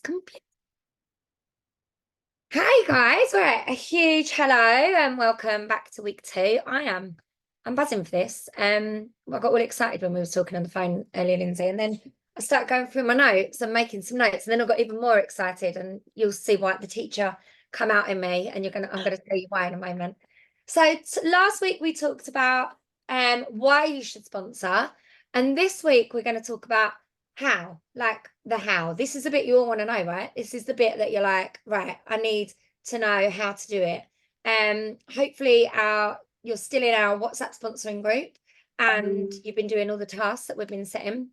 complete. Hey guys, right, a huge hello and welcome back to week 2. I'm buzzing for this. I got all excited when we were talking on the phone earlier, Lindsay, and then I started going through my notes and making some notes, and then I got even more excited, and you'll see why the teacher come out in me, and I'm gonna tell you why in a moment. So last week we talked about why you should sponsor, and this week we're going to talk about how, like the how. This is the bit you all want to know, right? This is the bit that you're like, right, I need to know how to do it. Hopefully you're still in our WhatsApp sponsoring group and you've been doing all the tasks that we've been setting,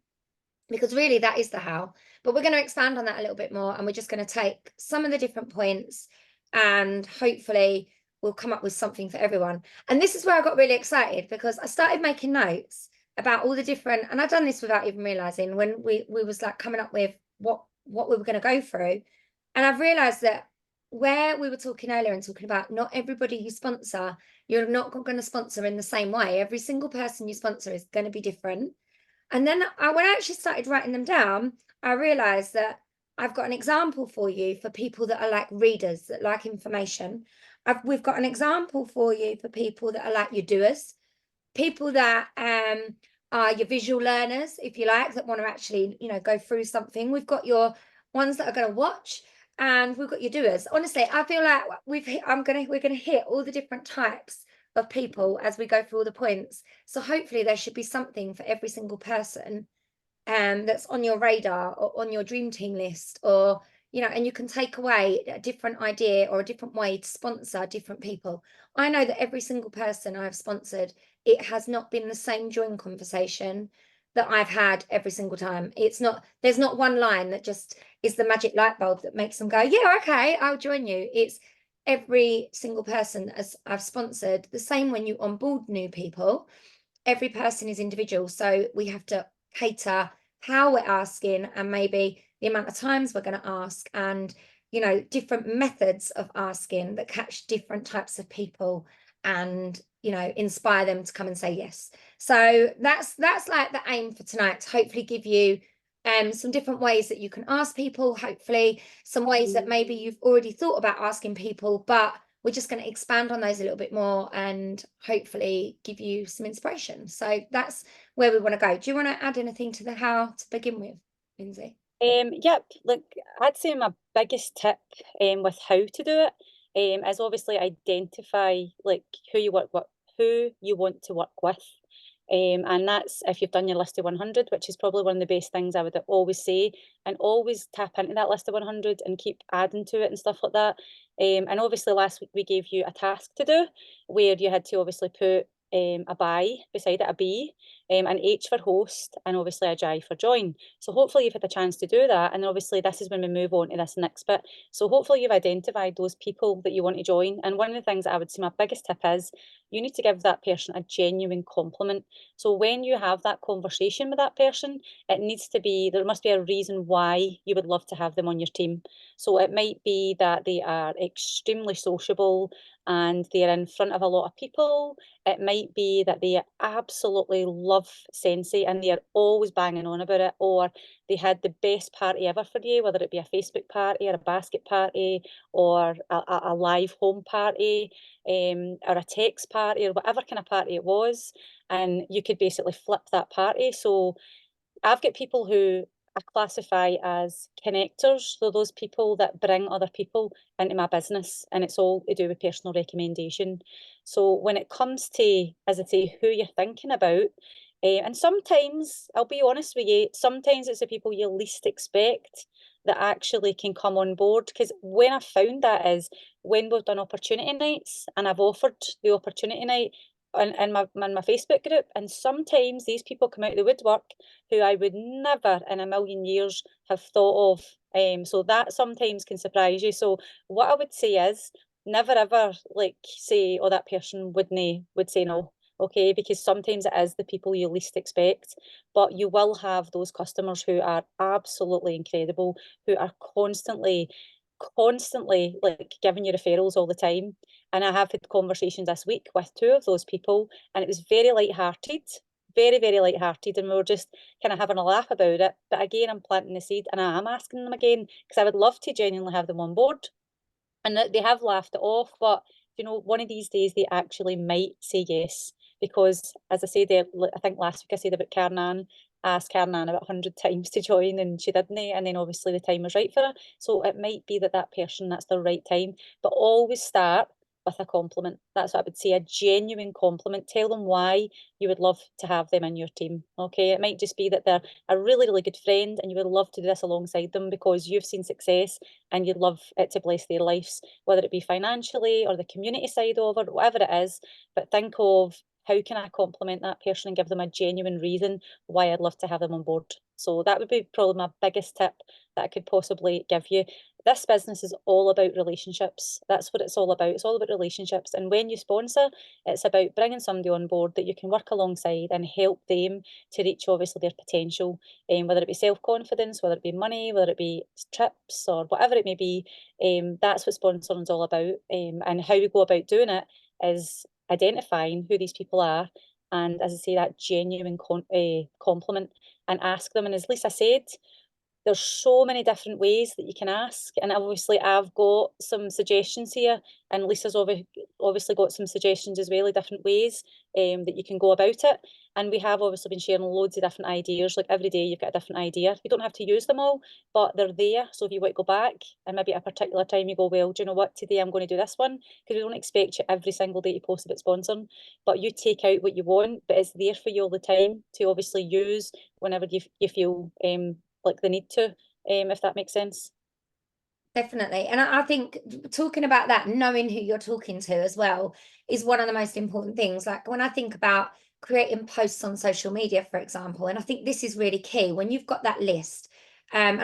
because really that is the how. But we're going to expand on that a little bit more, and we're just going to take some of the different points and hopefully we'll come up with something for everyone. And this is where I got really excited, because I started making notes about all the different, and I've done this without even realizing, when we was like coming up with what we were going to go through. And I've realized that where we were talking earlier and talking about not everybody you sponsor, you're not going to sponsor in the same way. Every single person you sponsor is going to be different. And then when I actually started writing them down, I realized that I've got an example for you for people that are like readers, that like information. We've got an example for you for people that are like your doers, people that are your visual learners, if you like, that want to actually, go through something. We've got your ones that are going to watch, and we've got your doers. Honestly, I feel like we're gonna hit all the different types of people as we go through all the points. So hopefully there should be something for every single person that's on your radar or on your dream team list, or and you can take away a different idea or a different way to sponsor different people. I know that every single person I've sponsored, it has not been the same join conversation that I've had every single time. There's not one line that just is the magic light bulb that makes them go, yeah, okay, I'll join you. It's every single person as I've sponsored. The same when you onboard new people, every person is individual. So we have to cater how we're asking, and maybe the amount of times we're going to ask, and different methods of asking that catch different types of people, and inspire them to come and say yes. So that's like the aim for tonight, to hopefully give you some different ways that you can ask people, hopefully some ways that maybe you've already thought about asking people, but we're just going to expand on those a little bit more and hopefully give you some inspiration. So that's where we want to go. Do you want to add anything to the how to begin with, Lindsay? Yep, look, I'd say my biggest tip with how to do it is obviously identify like who you work with, who you want to work with. And that's if you've done your list of 100, which is probably one of the best things I would always say, and always tap into that list of 100 and keep adding to it and stuff like that. And obviously last week we gave you a task to do where you had to obviously put a buy beside it, a B, an H for host, and obviously a J for join. So hopefully you've had a chance to do that. And then obviously this is when we move on to this next bit. So hopefully you've identified those people that you want to join. And one of the things that I would say my biggest tip is you need to give that person a genuine compliment. So when you have that conversation with that person, there must be a reason why you would love to have them on your team. So it might be that they are extremely sociable and they're in front of a lot of people. It might be that they absolutely love Sensei and they are always banging on about it, or they had the best party ever for you, whether it be a Facebook party or a basket party or a live home party, or a text party or whatever kind of party it was. And you could basically flip that party. So I've got people who I classify as connectors, so those people that bring other people into my business, and it's all to do with personal recommendation. So when it comes to, as I say, who you're thinking about, and sometimes, I'll be honest with you, sometimes it's the people you least expect that actually can come on board. Because when I found that is when we've done opportunity nights and I've offered the opportunity night in my Facebook group, and sometimes these people come out of the woodwork who I would never in a million years have thought of. So that sometimes can surprise you. So what I would say is never ever like say, oh, that person would say no. Okay, because sometimes it is the people you least expect, but you will have those customers who are absolutely incredible, who are constantly like giving you referrals all the time. And I have had conversations this week with two of those people, and it was very light-hearted, very, very light-hearted, and we were just kind of having a laugh about it. But again, I'm planting the seed, and I am asking them again because I would love to genuinely have them on board. And they have laughed it off, but one of these days they actually might say yes. Because as I said, I think last week I said about Carnan, I asked Carnan about 100 times to join and she didn't. And then obviously the time was right for her. So it might be that that person, that's the right time. But always start with a compliment. That's what I would say, a genuine compliment. Tell them why you would love to have them in your team. Okay. It might just be that they're a really, really good friend and you would love to do this alongside them because you've seen success and you'd love it to bless their lives, whether it be financially or the community side of it, whatever it is. But think of how can I compliment that person and give them a genuine reason why I'd love to have them on board. So that would be probably my biggest tip that I could possibly give you. This business is all about relationships. That's what it's all about. It's all about relationships. And when you sponsor, it's about bringing somebody on board that you can work alongside and help them to reach obviously their potential, whether it be self-confidence, whether it be money, whether it be trips or whatever it may be. That's what sponsoring is all about. And how we go about doing it is identifying who these people are. And as I say, that genuine compliment and ask them. And as Lisa said, there's so many different ways that you can ask. And obviously I've got some suggestions here and Lisa's obviously got some suggestions as well of different ways that you can go about it. And we have obviously been sharing loads of different ideas. Like every day you've got a different idea. You don't have to use them all, but they're there. So if you want to go back and maybe at a particular time you go, well, do you know what, today I'm going to do this one, because we don't expect you every single day to post about sponsoring, but you take out what you want, but it's there for you all the time to obviously use whenever you feel like they need to, if that makes sense. Definitely. And I think talking about that, knowing who you're talking to as well, is one of the most important things. Like when I think about creating posts on social media, for example, and I think this is really key when you've got that list. And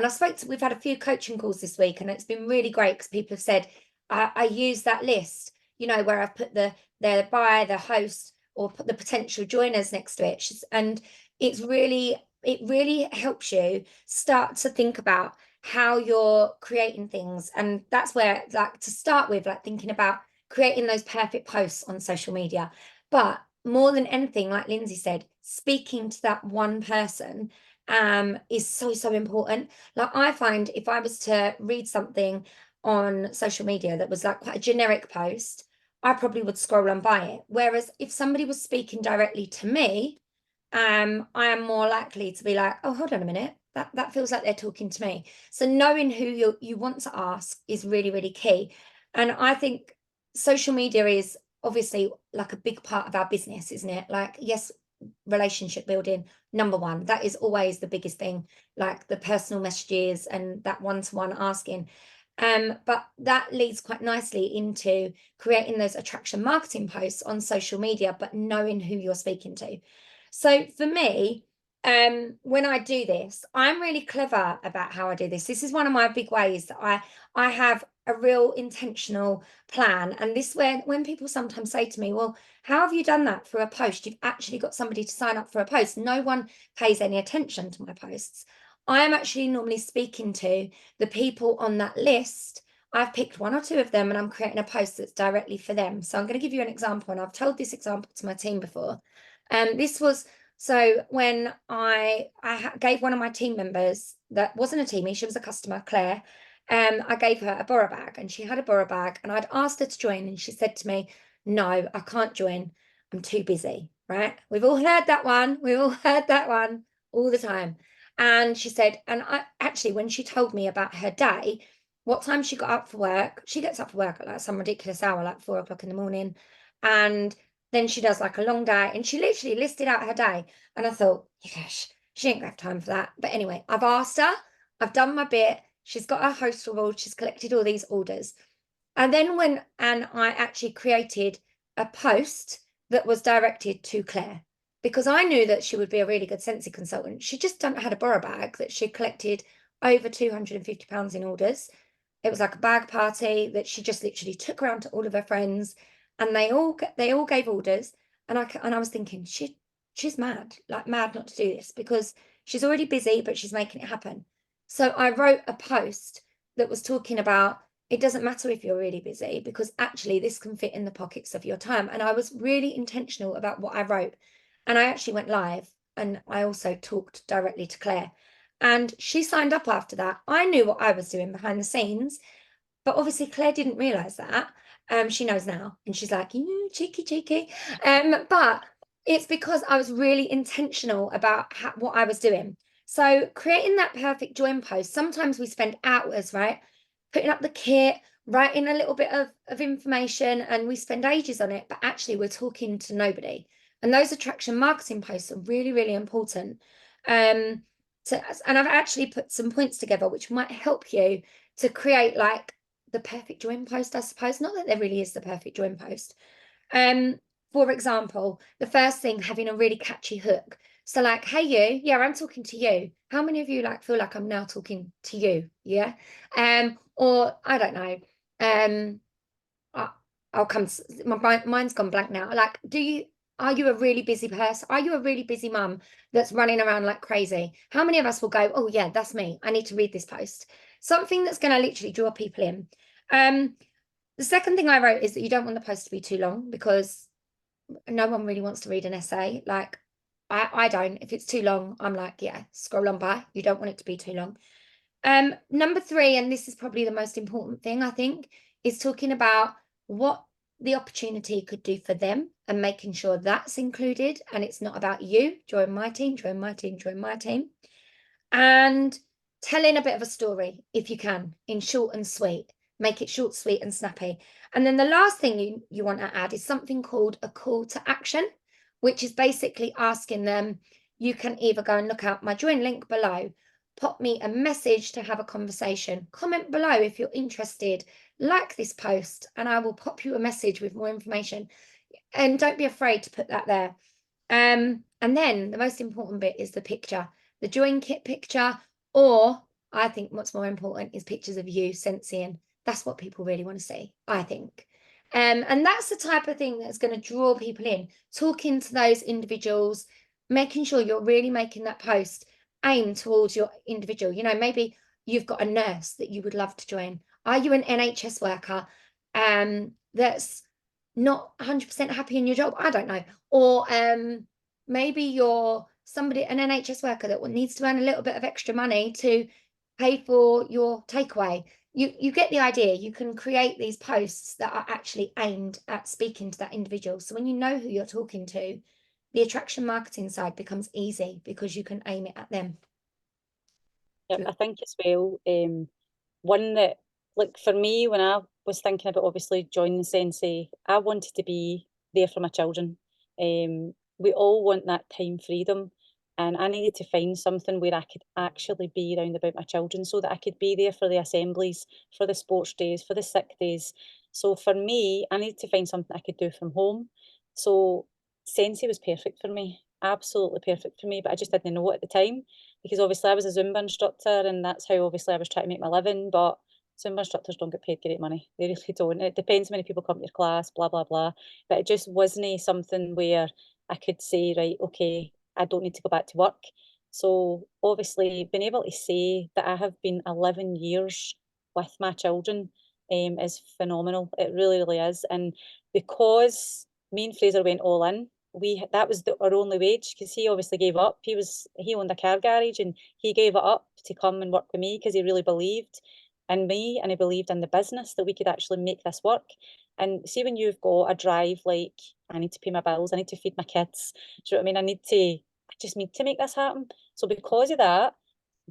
we've had a few coaching calls this week, and it's been really great because people have said, I use that list, where I've put the bio, the host, or put the potential joiners next to it. And it really helps you start to think about how you're creating things. And that's where, like, to start with, like thinking about creating those perfect posts on social media. But more than anything, like Lindsay said, speaking to that one person is so, so important. Like I find if I was to read something on social media that was like quite a generic post, I probably would scroll on by it. Whereas if somebody was speaking directly to me, I am more likely to be like, oh, hold on a minute, that feels like they're talking to me. So knowing who you want to ask is really, really key. And I think social media is obviously like a big part of our business, isn't it? Like, yes, relationship building, number one, that is always the biggest thing, like the personal messages and that one-to-one asking. But that leads quite nicely into creating those attraction marketing posts on social media, but knowing who you're speaking to. So for me, when I do this, I'm really clever about how I do this. This is one of my big ways that I have a real intentional plan. And this when people sometimes say to me, well, how have you done that for a post? You've actually got somebody to sign up for a post. No one pays any attention to my posts. I am actually normally speaking to the people on that list. I've picked one or two of them and I'm creating a post that's directly for them. So I'm going to give you an example, and I've told this example to my team before. This was so when I gave one of my team members, that wasn't a teamie, she was a customer, Claire. I gave her a borrow bag, and she had a borrow bag, and I'd asked her to join, and she said to me, no, I can't join. I'm too busy, right? We've all heard that one. We all heard that one all the time. And she said, and I actually, when she told me about her day, what time she got up for work, she gets up for work at like some ridiculous hour, like 4 o'clock in the morning. And then she does like a long day, and she literally listed out her day. And I thought, gosh, she ain't got time for that. But anyway, I've asked her, I've done my bit. She's got her host reward, she's collected all these orders. And then I actually created a post that was directed to Claire, because I knew that she would be a really good Sensi consultant. She just had a borrow bag that she collected over £250 in orders. It was like a bag party that she just literally took around to all of her friends, and they all gave orders. And I was thinking, she's mad, like mad not to do this, because she's already busy, but she's making it happen. So I wrote a post that was talking about, it doesn't matter if you're really busy, because actually this can fit in the pockets of your time. And I was really intentional about what I wrote. And I actually went live and I also talked directly to Claire. And she signed up after that. I knew what I was doing behind the scenes, but obviously Claire didn't realize that. She knows now, and she's like, you cheeky, cheeky. But it's because I was really intentional about what I was doing. So creating that perfect join post, sometimes we spend hours, right? Putting up the kit, writing a little bit of information, and we spend ages on it, but actually we're talking to nobody. And those attraction marketing posts are really, really important. And I've actually put some points together which might help you to create like the perfect join post, I suppose. Not that there really is the perfect join post. Um, for example, the first thing, having a really catchy hook. So like, hey you, yeah, I'm talking to you. How many of you like feel like I'm now talking to you? Yeah. Or I don't know. Um, I, I'll come my mind's gone blank now. Like, are you a really busy person? Are you a really busy mum that's running around like crazy? How many of us will go, oh yeah, that's me. I need to read this post. Something that's going to literally draw people in. Um, the second thing I wrote is that you don't want the post to be too long because no one really wants to read an essay. Like I don't. If it's too long, I'm like, yeah, scroll on by. You don't want it to be too long. Number three, and this is probably the most important thing, I think, is talking about what the opportunity could do for them and making sure that's included. And it's not about you, join my team, join my team, join my team. And telling a bit of a story, if you can, in short and sweet. Make it short, sweet, and snappy. And then the last thing you want to add is something called a call to action, which is basically asking them, you can either go and look out my join link below, pop me a message to have a conversation, comment below if you're interested, like this post, and I will pop you a message with more information. And don't be afraid to put that there. And then the most important bit is the picture, the join kit picture, or I think what's more important is pictures of you sensing. That's what people really want to see, I think. And that's the type of thing that's going to draw people in, talking to those individuals, making sure you're really making that post aimed towards your individual. You know, maybe you've got a nurse that you would love to join. Are you an NHS worker that's not 100% happy in your job? I don't know. Or maybe you're somebody, an NHS worker that needs to earn a little bit of extra money to pay for your takeaway. You get the idea. You can create these posts that are actually aimed at speaking to that individual. So when you know who you're talking to, the attraction marketing side becomes easy because you can aim it at them. Yep, I think as well, one that, like for me, when I was thinking about obviously joining Sensei, I wanted to be there for my children. We all want that time freedom, and I needed to find something where I could actually be around about my children so that I could be there for the assemblies, for the sports days, for the sick days. So for me, I needed to find something I could do from home. So Sensei was perfect for me, absolutely perfect for me, but I just didn't know it at the time because obviously I was a Zumba instructor and that's how obviously I was trying to make my living, but Zumba instructors don't get paid great money. They really don't. It depends how many people come to your class, blah, blah, blah. But it just wasn't something where I could say, right, okay, I don't need to go back to work. So obviously being able to say that I have been 11 years with my children is phenomenal. It really, really is. And because me and Fraser went all in, that was our only wage because he obviously gave up. He owned a car garage and he gave it up to come and work with me because he really believed in me and he believed in the business that we could actually make this work. And see when you've got a drive like I need to pay my bills, I need to feed my kids. Do you know what I mean? I just need to make this happen. So because of that,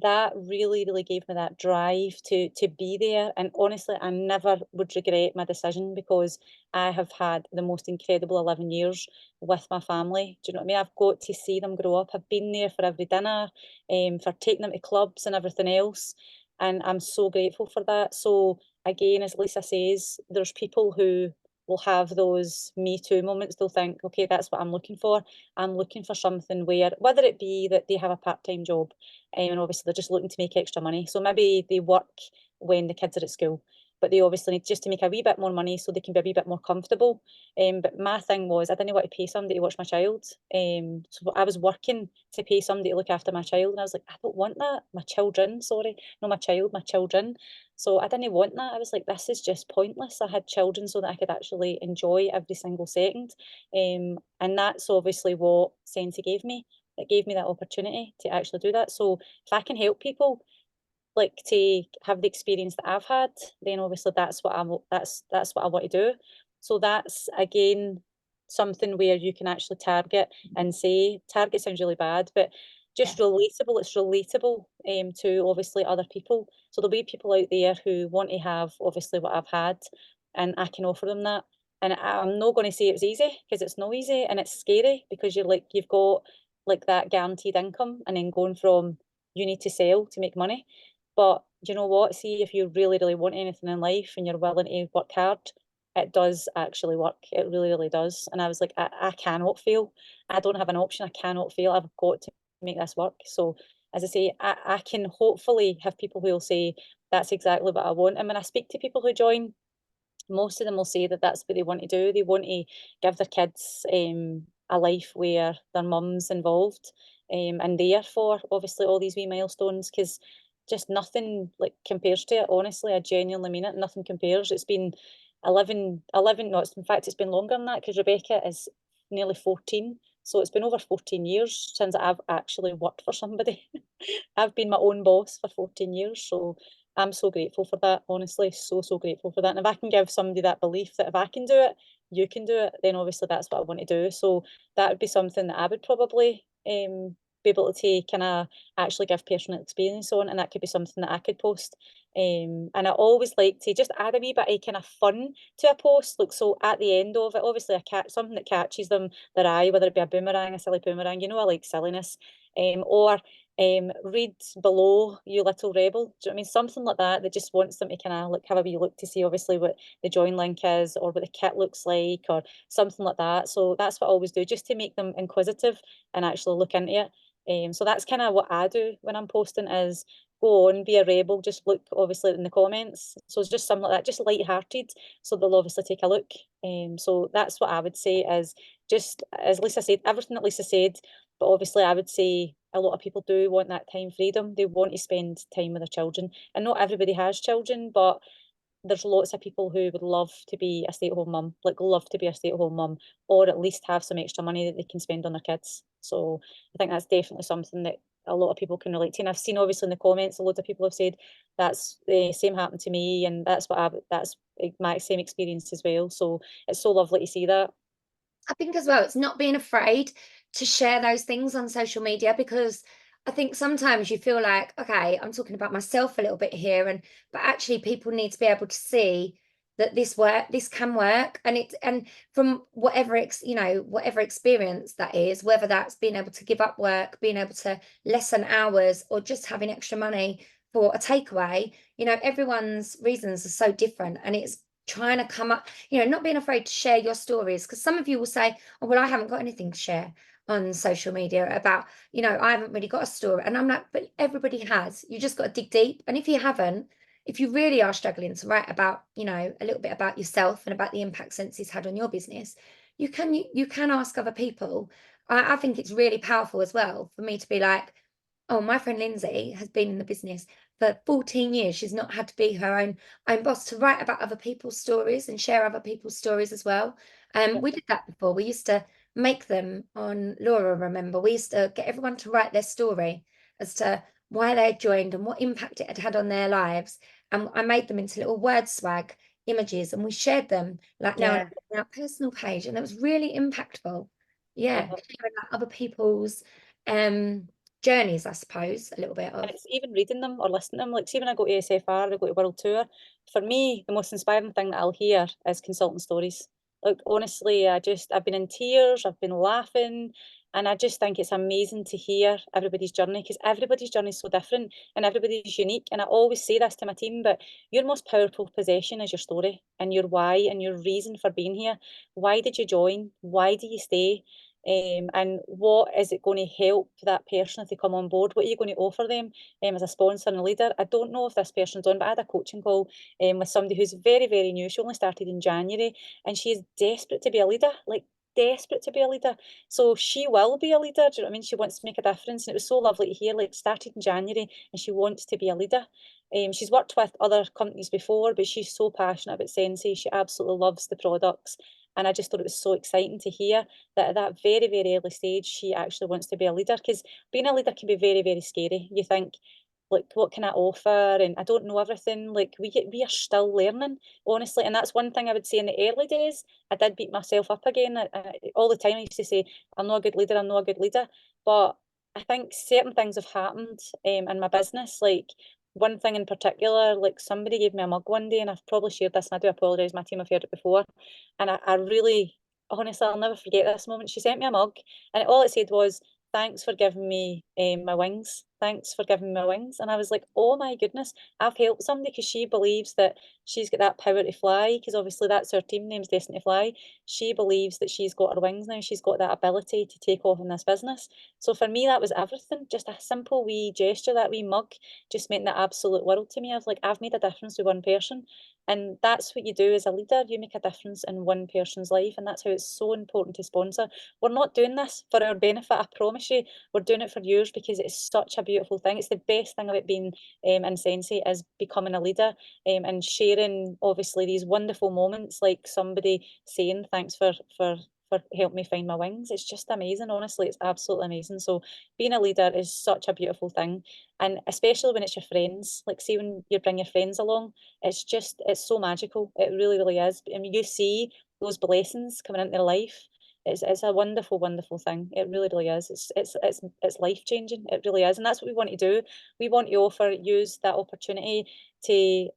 that really, really gave me that drive to be there. And honestly, I never would regret my decision because I have had the most incredible 11 years with my family. Do you know what I mean? I've got to see them grow up. I've been there for every dinner, for taking them to clubs and everything else. And I'm so grateful for that. So again, as Lisa says, there's people who will have those Me Too moments. They'll think, okay, that's what I'm looking for. I'm looking for something where, whether it be that they have a part-time job, and obviously they're just looking to make extra money. So maybe they work when the kids are at school. but they obviously need just to make a wee bit more money so they can be a wee bit more comfortable. But my thing was I didn't want to pay somebody to watch my child. So I was working to pay somebody to look after my child, and I was like, I don't want that. My children, sorry, no, my child, my children. So I didn't want that. I was like, this is just pointless. I had children so that I could actually enjoy every single second. And that's obviously what Sensi gave me. It gave me that opportunity to actually do that. So if I can help people like to have the experience that I've had, then obviously that's what I want to do. So that's again something where you can actually target and say target sounds really bad, but Yeah. just relatable. It's relatable to obviously other people. So there'll be people out there who want to have obviously what I've had, and I can offer them that. And I'm not going to say it's easy because it's not easy and it's scary because you're like you've got like that guaranteed income and then going from you need to sell to make money. But you know what? See, if you really, really want anything in life and you're willing to work hard, it does actually work. It really, really does. And I was like, I cannot fail. I don't have an option. I cannot fail. I've got to make this work. So, as I say, I can hopefully have people who will say, that's exactly what I want. And when I speak to people who join, most of them will say that that's what they want to do. They want to give their kids a life where their mum's involved and there for obviously all these wee milestones because just nothing like compares to it. Honestly, I genuinely mean it. Nothing compares. It's been 11, no, in fact, it's been longer than that because Rebecca is nearly 14. So it's been over 14 years since I've actually worked for somebody. I've been my own boss for 14 years. So I'm so grateful for that, honestly, so, so grateful for that. And if I can give somebody that belief that if I can do it, you can do it, then obviously that's what I want to do. So that would be something that I would probably be able to kind of actually give personal experience on, and that could be something that I could post. And I always like to just add a wee bit of kind of fun to a post. Look, so at the end of it, obviously a cat something that catches them their eye, whether it be a boomerang, a silly boomerang, you know, I like silliness. Or read below you little rebel. Do you know what I mean? Something like that that just wants them to kind of like have a wee look to see obviously what the join link is or what the kit looks like or something like that. So that's what I always do, just to make them inquisitive and actually look into it. So that's kind of what I do when I'm posting is go on, be a rebel, just look obviously in the comments. So it's just something like that, just light-hearted. So they'll obviously take a look. So that's what I would say is just as Lisa said, everything that Lisa said, but obviously I would say a lot of people do want that time freedom. They want to spend time with their children. And not everybody has children, but there's lots of people who would love to be a stay-at-home mum, like love to be a stay-at-home mum, or at least have some extra money that they can spend on their kids. So I think that's definitely something that a lot of people can relate to. And I've seen obviously in the comments, a lot of people have said that's the same happened to me, and that's my same experience as well. So it's so lovely to see that. I think as well, it's not being afraid to share those things on social media because I think sometimes you feel like, okay, I'm talking about myself a little bit here, and but actually people need to be able to see that this can work, and from whatever whatever experience that is, whether that's being able to give up work, being able to lessen hours, or just having extra money for a takeaway, everyone's reasons are so different, and it's trying to come up, not being afraid to share your stories. Because some of you will say, oh, well, I haven't got anything to share on social media about, I haven't really got a story. And I'm like, but everybody has. You just got to dig deep. And if you haven't, if you really are struggling to write about, a little bit about yourself and about the impact Sensi's had on your business, you can ask other people. I think it's really powerful as well for me to be like, oh, my friend Lindsay has been in the business for 14 years. She's not had to be her own boss, to write about other people's stories and share other people's stories as well. Yeah, We did that before. We used to make them on Laura, remember? We used to get everyone to write their story as to why they had joined and what impact it had had on their lives. And I made them into little word swag images, and we shared them like now on yeah. our personal page, and it was really impactful. Yeah, Uh-huh. sharing like other people's journeys, I suppose, a little bit And of. it's even reading them or listening to them. Like, see, when I go to SFR, I go to World Tour. For me, the most inspiring thing that I'll hear is consultant stories. Like, honestly, I've been in tears, I've been laughing, and I just think it's amazing to hear everybody's journey because everybody's journey is so different and everybody's unique. And I always say this to my team, but your most powerful possession is your story and your why and your reason for being here. Why did you join? Why do you stay? And what is it going to help that person if they come on board? What are you going to offer them as a sponsor and a leader? I don't know if this person's on, but I had a coaching call with somebody who's very, very new. She only started in January, and she is desperate to be a leader, like desperate to be a leader. So she will be a leader. Do you know what I mean? She wants to make a difference. And it was so lovely to hear, like, started in January and she wants to be a leader. She's worked with other companies before, but she's so passionate about Sensei. She absolutely loves the products. And I just thought it was so exciting to hear that at that very, very early stage, she actually wants to be a leader. Because being a leader can be very, very scary. You think, like, what can I offer? And I don't know everything. Like, we are still learning, honestly. And that's one thing I would say in the early days. I did beat myself up again. All the time I used to say, I'm not a good leader, I'm not a good leader. But I think certain things have happened in my business. Like, one thing in particular, like, somebody gave me a mug one day, and I've probably shared this, and I do apologise, my team have heard it before. And I really, honestly, I'll never forget this moment. She sent me a mug, and all it said was, thanks for giving me my wings. Thanks for giving me my wings. And I was like, oh my goodness, I've helped somebody because she believes that she's got that power to fly, because obviously that's her team name's Destiny to Fly. She believes that she's got her wings now. She's got that ability to take off in this business. So for me, that was everything. Just a simple wee gesture, that wee mug just meant the absolute world to me. I was like, I've made a difference to one person. And that's what you do as a leader. You make a difference in one person's life. And that's how it's so important to sponsor. We're not doing this for our benefit, I promise you. We're doing it for yours because it's such a beautiful thing. It's the best thing about being in Sensei is becoming a leader and sharing obviously these wonderful moments, like somebody saying thanks for helping me find my wings. It's just amazing, honestly. It's absolutely amazing. So being a leader is such a beautiful thing. And especially when it's your friends, like see when you bring your friends along, it's so magical. It really, really is. I mean, you see those blessings coming into their life. It's a wonderful, wonderful thing. It really, really is. It's life changing. It really is. And that's what we want to do. We want to use that opportunity to,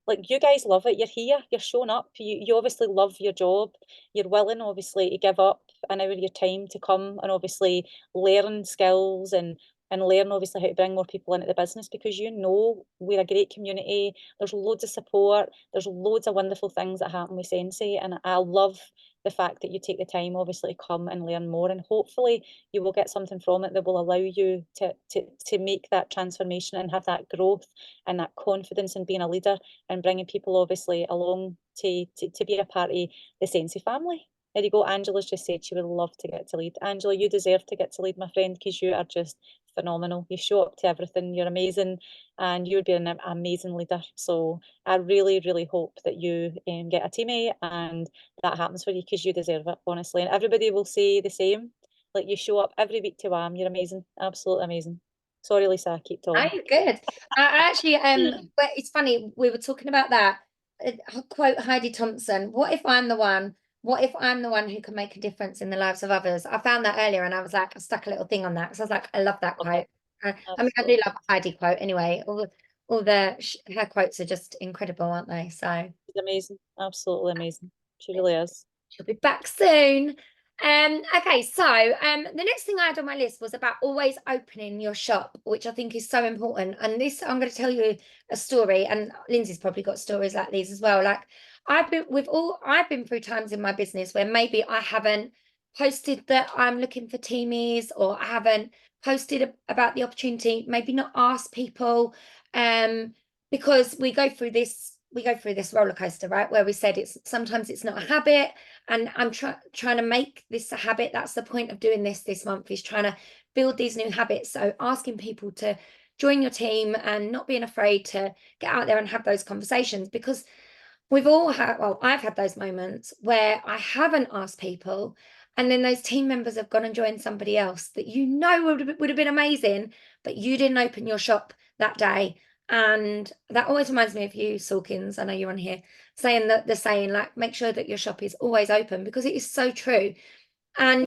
like, you guys love it. You're here, you're showing up. You obviously love your job. You're willing, obviously, to give up an hour of your time to come and obviously learn skills and learn obviously how to bring more people into the business, because you know we're a great community. There's loads of support. There's loads of wonderful things that happen with Sensei, and I love the fact that you take the time obviously to come and learn more, and hopefully you will get something from it that will allow you to make that transformation and have that growth and that confidence in being a leader and bringing people obviously along to be a part of the Sensei family. There you go. Angela's just said she would love to get to lead. Angela, you deserve to get to lead, my friend, because you are just phenomenal. You show up to everything. You're amazing, and you would be an amazing leader. So I really, really hope that you get a teammate and that happens for you, because you deserve it, honestly. And everybody will say the same. Like, you show up every week to WAM. You're amazing. Absolutely amazing. Sorry, Lisa, I keep Oh, talking. good. I actually, but it's funny, we were talking about that. Quote Heidi Thompson, what if I'm the one? What if I'm the one who can make a difference in the lives of others? I found that earlier and I was like, I stuck a little thing on that. So I was like, I love that Love that. quote. I mean, I do Absolutely. love a Heidi quote anyway. All her quotes are just incredible, aren't they? So She's amazing. Absolutely amazing. She really is. she'll be back soon. Okay, so the next thing I had on my list was about always opening your shop, which I think is so important. And this, I'm going to tell you a story, and Lindsay's probably got stories like these as well. Like I've been through times in my business where maybe I haven't posted that I'm looking for teamies, or I haven't posted about the opportunity, maybe not asked people, because we go through this roller coaster, right? Where we said it's sometimes it's not a habit, and I'm trying to make this a habit. That's the point of doing this month, is trying to build these new habits. So asking people to join your team and not being afraid to get out there and have those conversations, because we've all had, well, I've had those moments where I haven't asked people, and then those team members have gone and joined somebody else that would have been amazing, but you didn't open your shop that day. And that always reminds me of you, Sawkins. I know you're on here saying that the saying, like, make sure that your shop is always open, because it is so true. And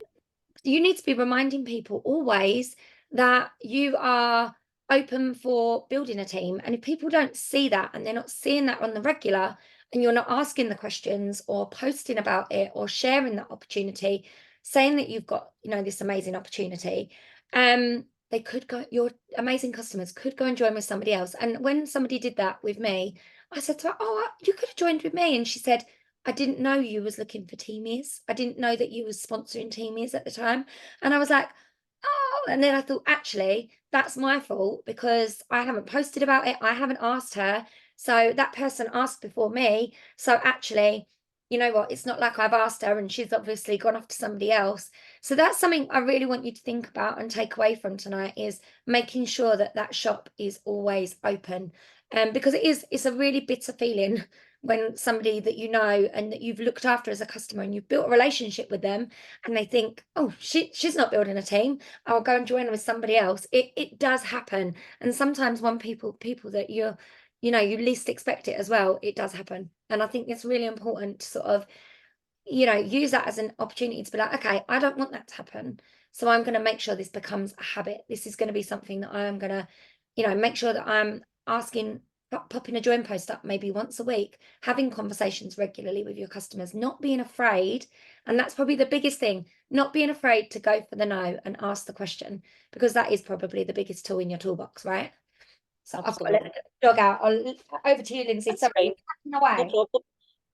you need to be reminding people always that you are open for building a team. And if people don't see that, and they're not seeing that on the regular, and you're not asking the questions or posting about it or sharing that opportunity, saying that you've got, this amazing opportunity, they could go, your amazing customers could go and join with somebody else. And when somebody did that with me, I said to her, oh, you could have joined with me. And she said, I didn't know you was looking for teamies. I didn't know that you was sponsoring teamies at the time. And I was like, oh, and then I thought, actually, that's my fault because I haven't posted about it. I haven't asked her. So that person asked before me. So actually, you know what? It's not like I've asked her and she's obviously gone off to somebody else. So that's something I really want you to think about and take away from tonight is making sure that that shop is always open. Because it's a really bitter feeling when somebody that you know and that you've looked after as a customer and you've built a relationship with them and they think, oh, she's not building a team, I'll go and join with somebody else. It does happen. And sometimes when people that you least expect it as well, it does happen. And I think it's really important to sort of use that as an opportunity to be like, okay, I don't want that to happen. So I'm going to make sure this becomes a habit. This is going to be something that I am going to, make sure that I'm asking, popping a join post up maybe once a week, having conversations regularly with your customers, not being afraid. And that's probably the biggest thing, not being afraid to go for the no and ask the question, because that is probably the biggest tool in your toolbox, right? So I've got to let Absolutely. the dog out. Over to you, Lindsay. That's Sorry, fine. you're tapping No away. problem.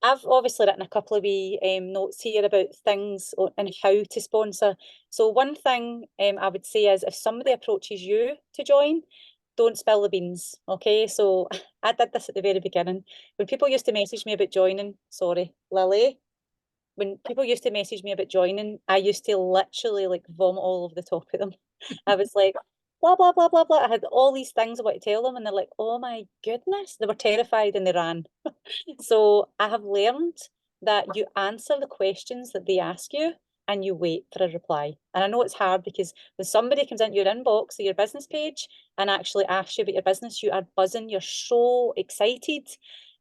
I've obviously written a couple of wee notes here about things and how to sponsor. So one thing I would say is if somebody approaches you to join, don't spill the beans. Okay, so I did this at the very beginning. When people used to message me about joining, sorry, Lily, when people used to message me about joining, I used to literally like vomit all over the top of them. I was like, blah, blah, blah, blah, blah. I had all these things I want to tell them, and they're like, oh my goodness. They were terrified and they ran. So I have learned that you answer the questions that they ask you and you wait for a reply. And I know it's hard because when somebody comes into your inbox or your business page and actually asks you about your business, you are buzzing, you're so excited.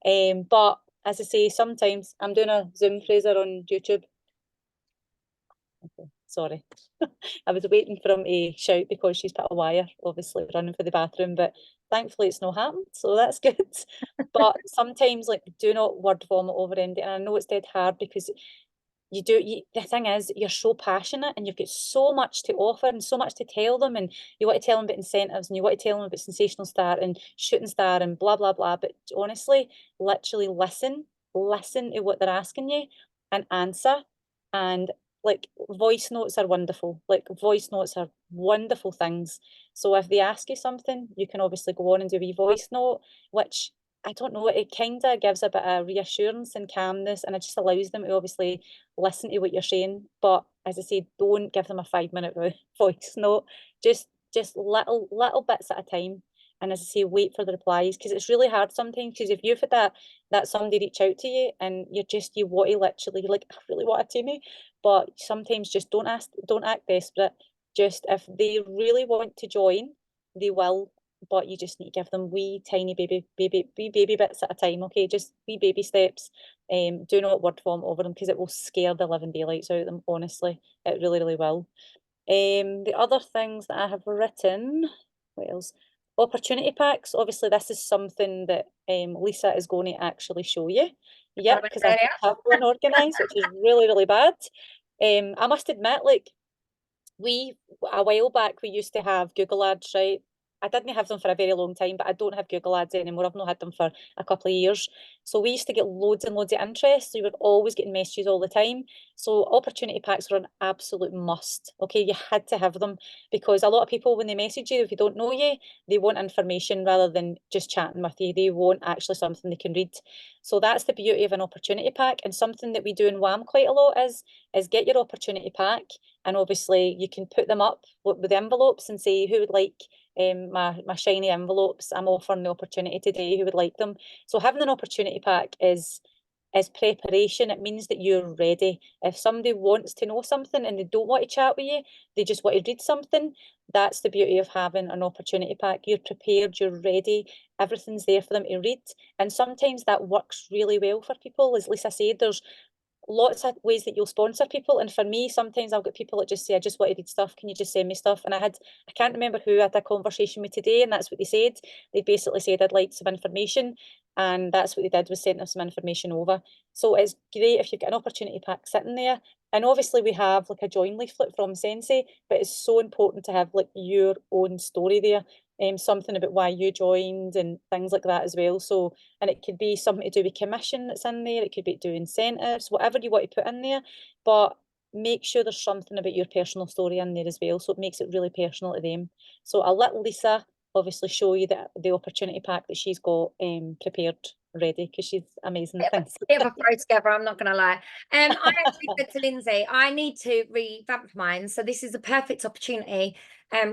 But as I say, sometimes I'm doing a Zoom Fraser on YouTube. Okay, sorry. I was waiting for him to shout because she's put a wire, obviously running for the bathroom, but thankfully it's not happened, so that's good. But sometimes, like, do not word vomit over MD, and I know it's dead hard because the thing is, you're so passionate and you've got so much to offer and so much to tell them, and you want to tell them about incentives and you want to tell them about Sensational Star and Shooting Star and blah blah blah. But honestly, literally listen to what they're asking you and answer. And like voice notes are wonderful. Like voice notes are wonderful things. So if they ask you something, you can obviously go on and do a wee voice note, which I don't know, it kind of gives a bit of reassurance and calmness, and it just allows them to obviously listen to what you're saying. But as I say, don't give them a 5 minute voice note. Just little bits at a time. And as I say, wait for the replies because it's really hard sometimes. Because if you've had that somebody reach out to you and you want to literally like I really want it to me, but sometimes just don't act desperate. Just if they really want to join, they will. But you just need to give them wee tiny baby bits at a time. Okay, just wee baby steps. Do not word vomit over them because it will scare the living daylights out of them, honestly. It really, really will. The other things that I have written, what else? Opportunity packs. Obviously, this is something that Lisa is going to actually show you. Got Yep, it because I earlier. don't have one organised, which is really, really bad. I must admit, like, we a while back we used to have Google ads, right? I didn't have them for a very long time, but I don't have Google ads anymore. I've not had them for a couple of years. So we used to get loads and loads of interest. So we were always getting messages all the time. So opportunity packs were an absolute must. Okay, you had to have them because a lot of people, when they message you, if they don't know you, they want information rather than just chatting with you. They want actually something they can read. So that's the beauty of an opportunity pack. And something that we do in WAM quite a lot is get your opportunity pack, and obviously you can put them up with envelopes and say who would like my shiny envelopes. I'm offering the opportunity today. Who would like them? So having an opportunity pack is preparation. It means that you're ready. If somebody wants to know something and they don't want to chat with you, they just want to read something. That's the beauty of having an opportunity pack. You're prepared. You're ready. Everything's there for them to read. And sometimes that works really well for people. As Lisa said, there's lots of ways that you'll sponsor people. And for me, sometimes I'll get people that just say, I just want to read stuff. Can you just send me stuff? And I can't remember who I had a conversation with today, and that's what they said. They basically said, I'd like some information. And that's what they did, was send them some information over. So it's great if you've got an opportunity pack sitting there. And obviously we have like a join leaflet from Sensei, but it's so important to have like your own story there. something about why you joined and things like that as well. So, and it could be something to do with commission that's in there. It could be to do incentives, whatever you want to put in there. But make sure there's something about your personal story in there as well. So it makes it really personal to them. So I'll let Lisa obviously show you the opportunity pack that she's got prepared ready because she's amazing at things. Bit of a throw together, I'm not going to lie. I actually said to Lindsay, I need to revamp mine. So this is a perfect opportunity,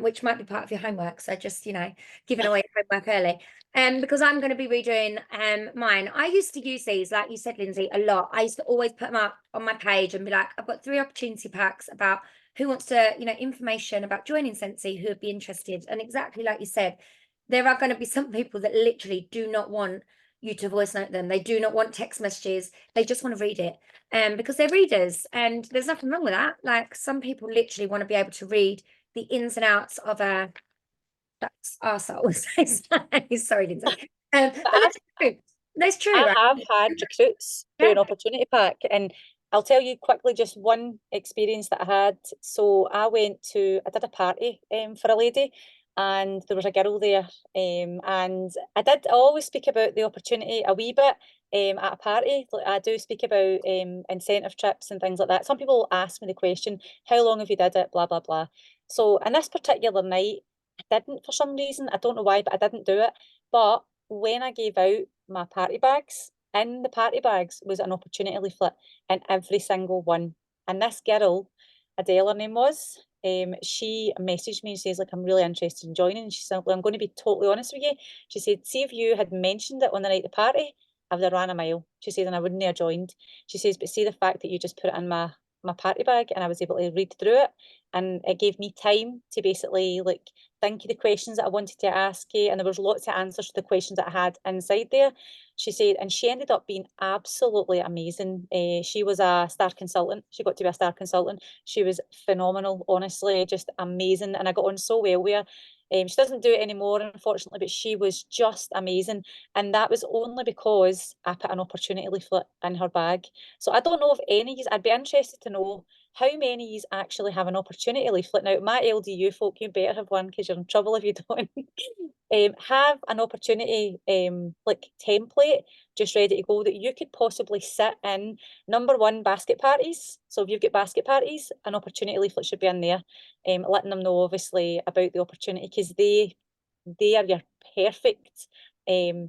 which might be part of your homework. So just, giving away homework early. Because I'm going to be redoing mine. I used to use these, like you said, Lindsay, a lot. I used to always put them up on my page and be like, I've got 3 opportunity packs about who wants to, information about joining Sensi, who would be interested. And exactly like you said, there are going to be some people that literally do not want you to voice note them. They do not want text messages. They just want to read it because they're readers, and there's nothing wrong with that. Like, some people literally want to be able to read the ins and outs of that's our souls. Sorry, Lindsay. But But that's true. That's true, I right? have had recruits through Yeah. an opportunity pack, and I'll tell you quickly just one experience that I had. So I did a party for a lady, and there was a girl there, and I always speak about the opportunity a wee bit at a party. Like, I do speak about incentive trips and things like that. Some people ask me the question, "How long have you did it?" Blah blah blah. So, in this particular night, I didn't for some reason. I don't know why, but I didn't do it. But when I gave out my party bags, in the party bags was an opportunity leaflet in every single one. And this girl, Adele, her name was, she messaged me and says, like, I'm really interested in joining. She said, well, I'm going to be totally honest with you. She said, see if you had mentioned it on the night of the party, I would have ran a mile. She says, and I wouldn't have joined. She says, but see the fact that you just put it in my party bag and I was able to read through it, and it gave me time to basically like think of the questions that I wanted to ask you, and there was lots of answers to the questions that I had inside there. She said, and she ended up being absolutely amazing. She was a star consultant. She got to be a star consultant. She was phenomenal, honestly, just amazing. And I got on so well with her. She doesn't do it anymore, unfortunately, but she was just amazing. And that was only because I put an opportunity leaflet in her bag. So I don't know if any of you, I'd be interested to know how many of you actually have an opportunity leaflet. Now, my LDU folk, you better have one because you're in trouble if you don't. Have an opportunity like template just ready to go that you could possibly sit in. Number one, basket parties. So if you've got basket parties, an opportunity leaflet should be in there, letting them know obviously about the opportunity, because they are your perfect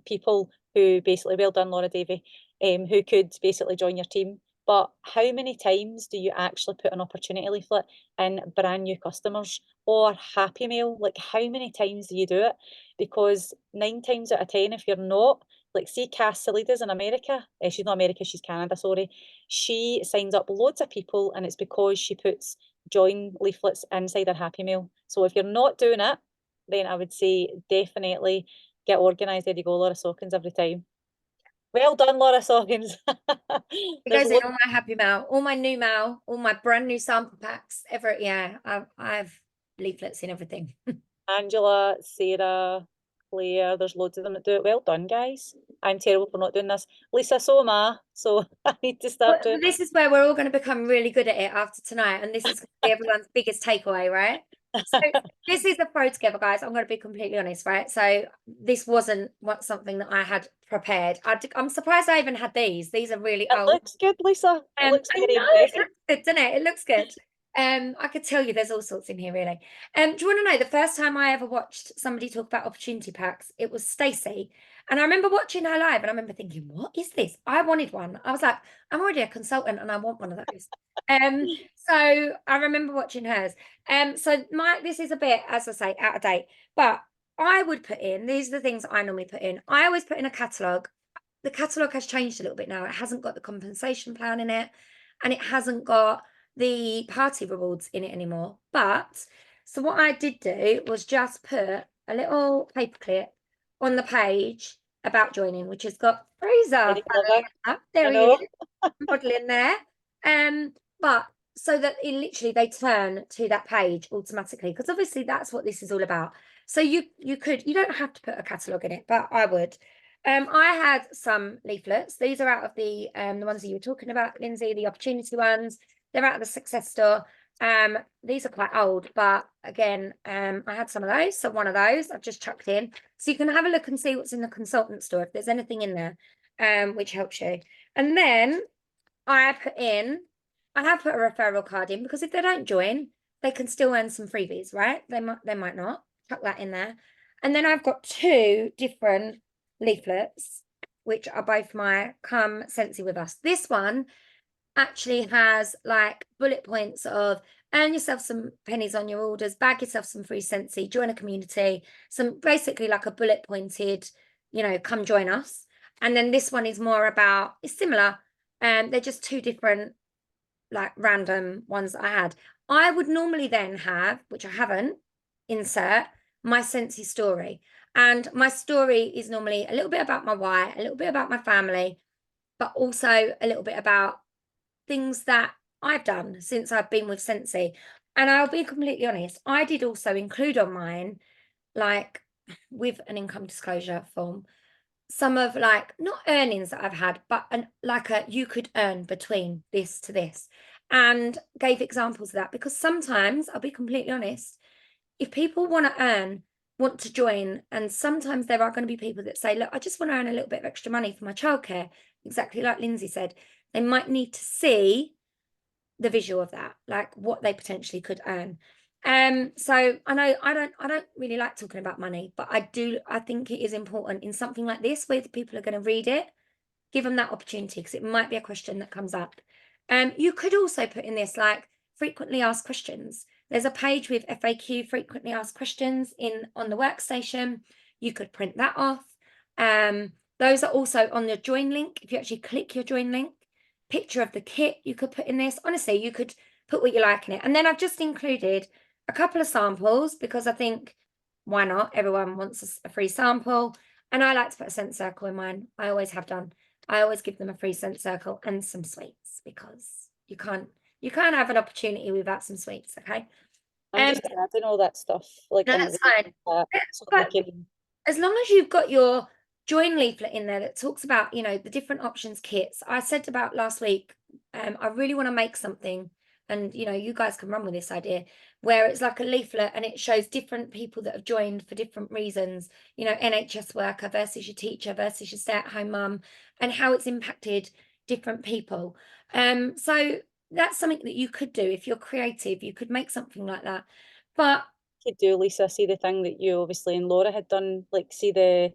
people who basically, well done, Laura Davy, who could basically join your team. But how many times do you actually put an opportunity leaflet in brand new customers or Happy Mail? Like, how many times do you do it? Because 9 times out of 10, if you're not, like, see Cass Salidas in America, she's not America, she's Canada, sorry. She signs up loads of people, and it's because she puts join leaflets inside her Happy Mail. So if you're not doing it, then I would say definitely get organised. There you go, Laura Sawkins every time. Well done, Laura Sawkins. It There's goes in loads. all my happy mail, all my new mail, all my brand new sample packs. Yeah, I've leaflets in everything. Angela, Sarah, Claire, there's loads of them that do it. Well done, guys. I'm terrible for not doing this. Lisa, so am I. So I need to Well, start doing this is where we're all going to become really good at it after tonight, and this is going to be everyone's biggest takeaway, right? So it. this is a throw together, guys. I'm going to be completely honest, right? So this wasn't something that I had prepared. I'm surprised I even had these. These are really It old. looks good, Lisa. It looks I very know it impressive. looks good, doesn't it? It looks good. I could tell you there's all sorts in here, really. Do you want to know the first time I ever watched somebody talk about opportunity packs? It was Stacey, and I remember watching her live, and I remember thinking, "What is this?" I wanted one. I was like, "I'm already a consultant, and I want one of those." So I remember watching hers. So this is a bit, as I say, out of date, but I would put in, these are the things I normally put in. I always put in a catalogue. The catalogue has changed a little bit now. It hasn't got the compensation plan in it, and it hasn't got the party rewards in it anymore. But so what I did do was just put a little paperclip on the page about joining, which has got Fraser. Very clever. There I he is, know. modeling there. But so that they turn to that page automatically, because obviously that's what this is all about. So you don't have to put a catalogue in it, but I would. I had some leaflets. These are out of the ones that you were talking about, Lindsay, the opportunity ones. They're out of the success store. These are quite old, but again, I had some of those. So one of those I've just chucked in. So you can have a look and see what's in the consultant store if there's anything in there, which helps you. And then I have put a referral card in because if they don't join, they can still earn some freebies, right? They might not. Chuck that in there. And then I've got two different leaflets, which are both my Come Sensi with Us. This one actually has like bullet points of earn yourself some pennies on your orders, bag yourself some free Sensi, join a community, some basically like a bullet pointed, come join us. And then this one is more about, it's similar. They're just two different like random ones that I had. I would normally then have, which I haven't, insert my Sensi story. And my story is normally a little bit about my why, a little bit about my family, but also a little bit about things that I've done since I've been with Sensi. And I'll be completely honest, I did also include on mine, like with an income disclosure form, some of like not earnings that I've had, but like a you could earn between this to this, and gave examples of that because sometimes I'll be completely honest, if people want to join, and sometimes there are going to be people that say, look, I just want to earn a little bit of extra money for my childcare, exactly like Lindsay said, they might need to see the visual of that, like what they potentially could earn. So I know I don't really like talking about money, but I think it is important in something like this where the people are going to read it, give them that opportunity because it might be a question that comes up. You could also put in this like frequently asked questions. There's a page with FAQ, frequently asked questions, in on the workstation. You could print that off. Those are also on the join link. If you actually click your join link, picture of the kit you could put in this. Honestly, you could put what you like in it. And then I've just included a couple of samples because I think why not? Everyone wants a free sample. And I like to put a scent circle in mine. I always have done. I always give them a free scent circle and some sweets because you can't have an opportunity without some sweets, okay? I'm just adding all that stuff like No, in that's fine. so they But can as long as you've got your join leaflet in there that talks about, the different options kits. I said about last week, I really want to make something, and you guys can run with this idea, where it's like a leaflet and it shows different people that have joined for different reasons, NHS worker versus your teacher versus your stay-at-home mum, and how it's impacted different people. So that's something that you could do if you're creative, you could make something like that. But could do, Lisa, see the thing that you obviously and Laura had done, like see the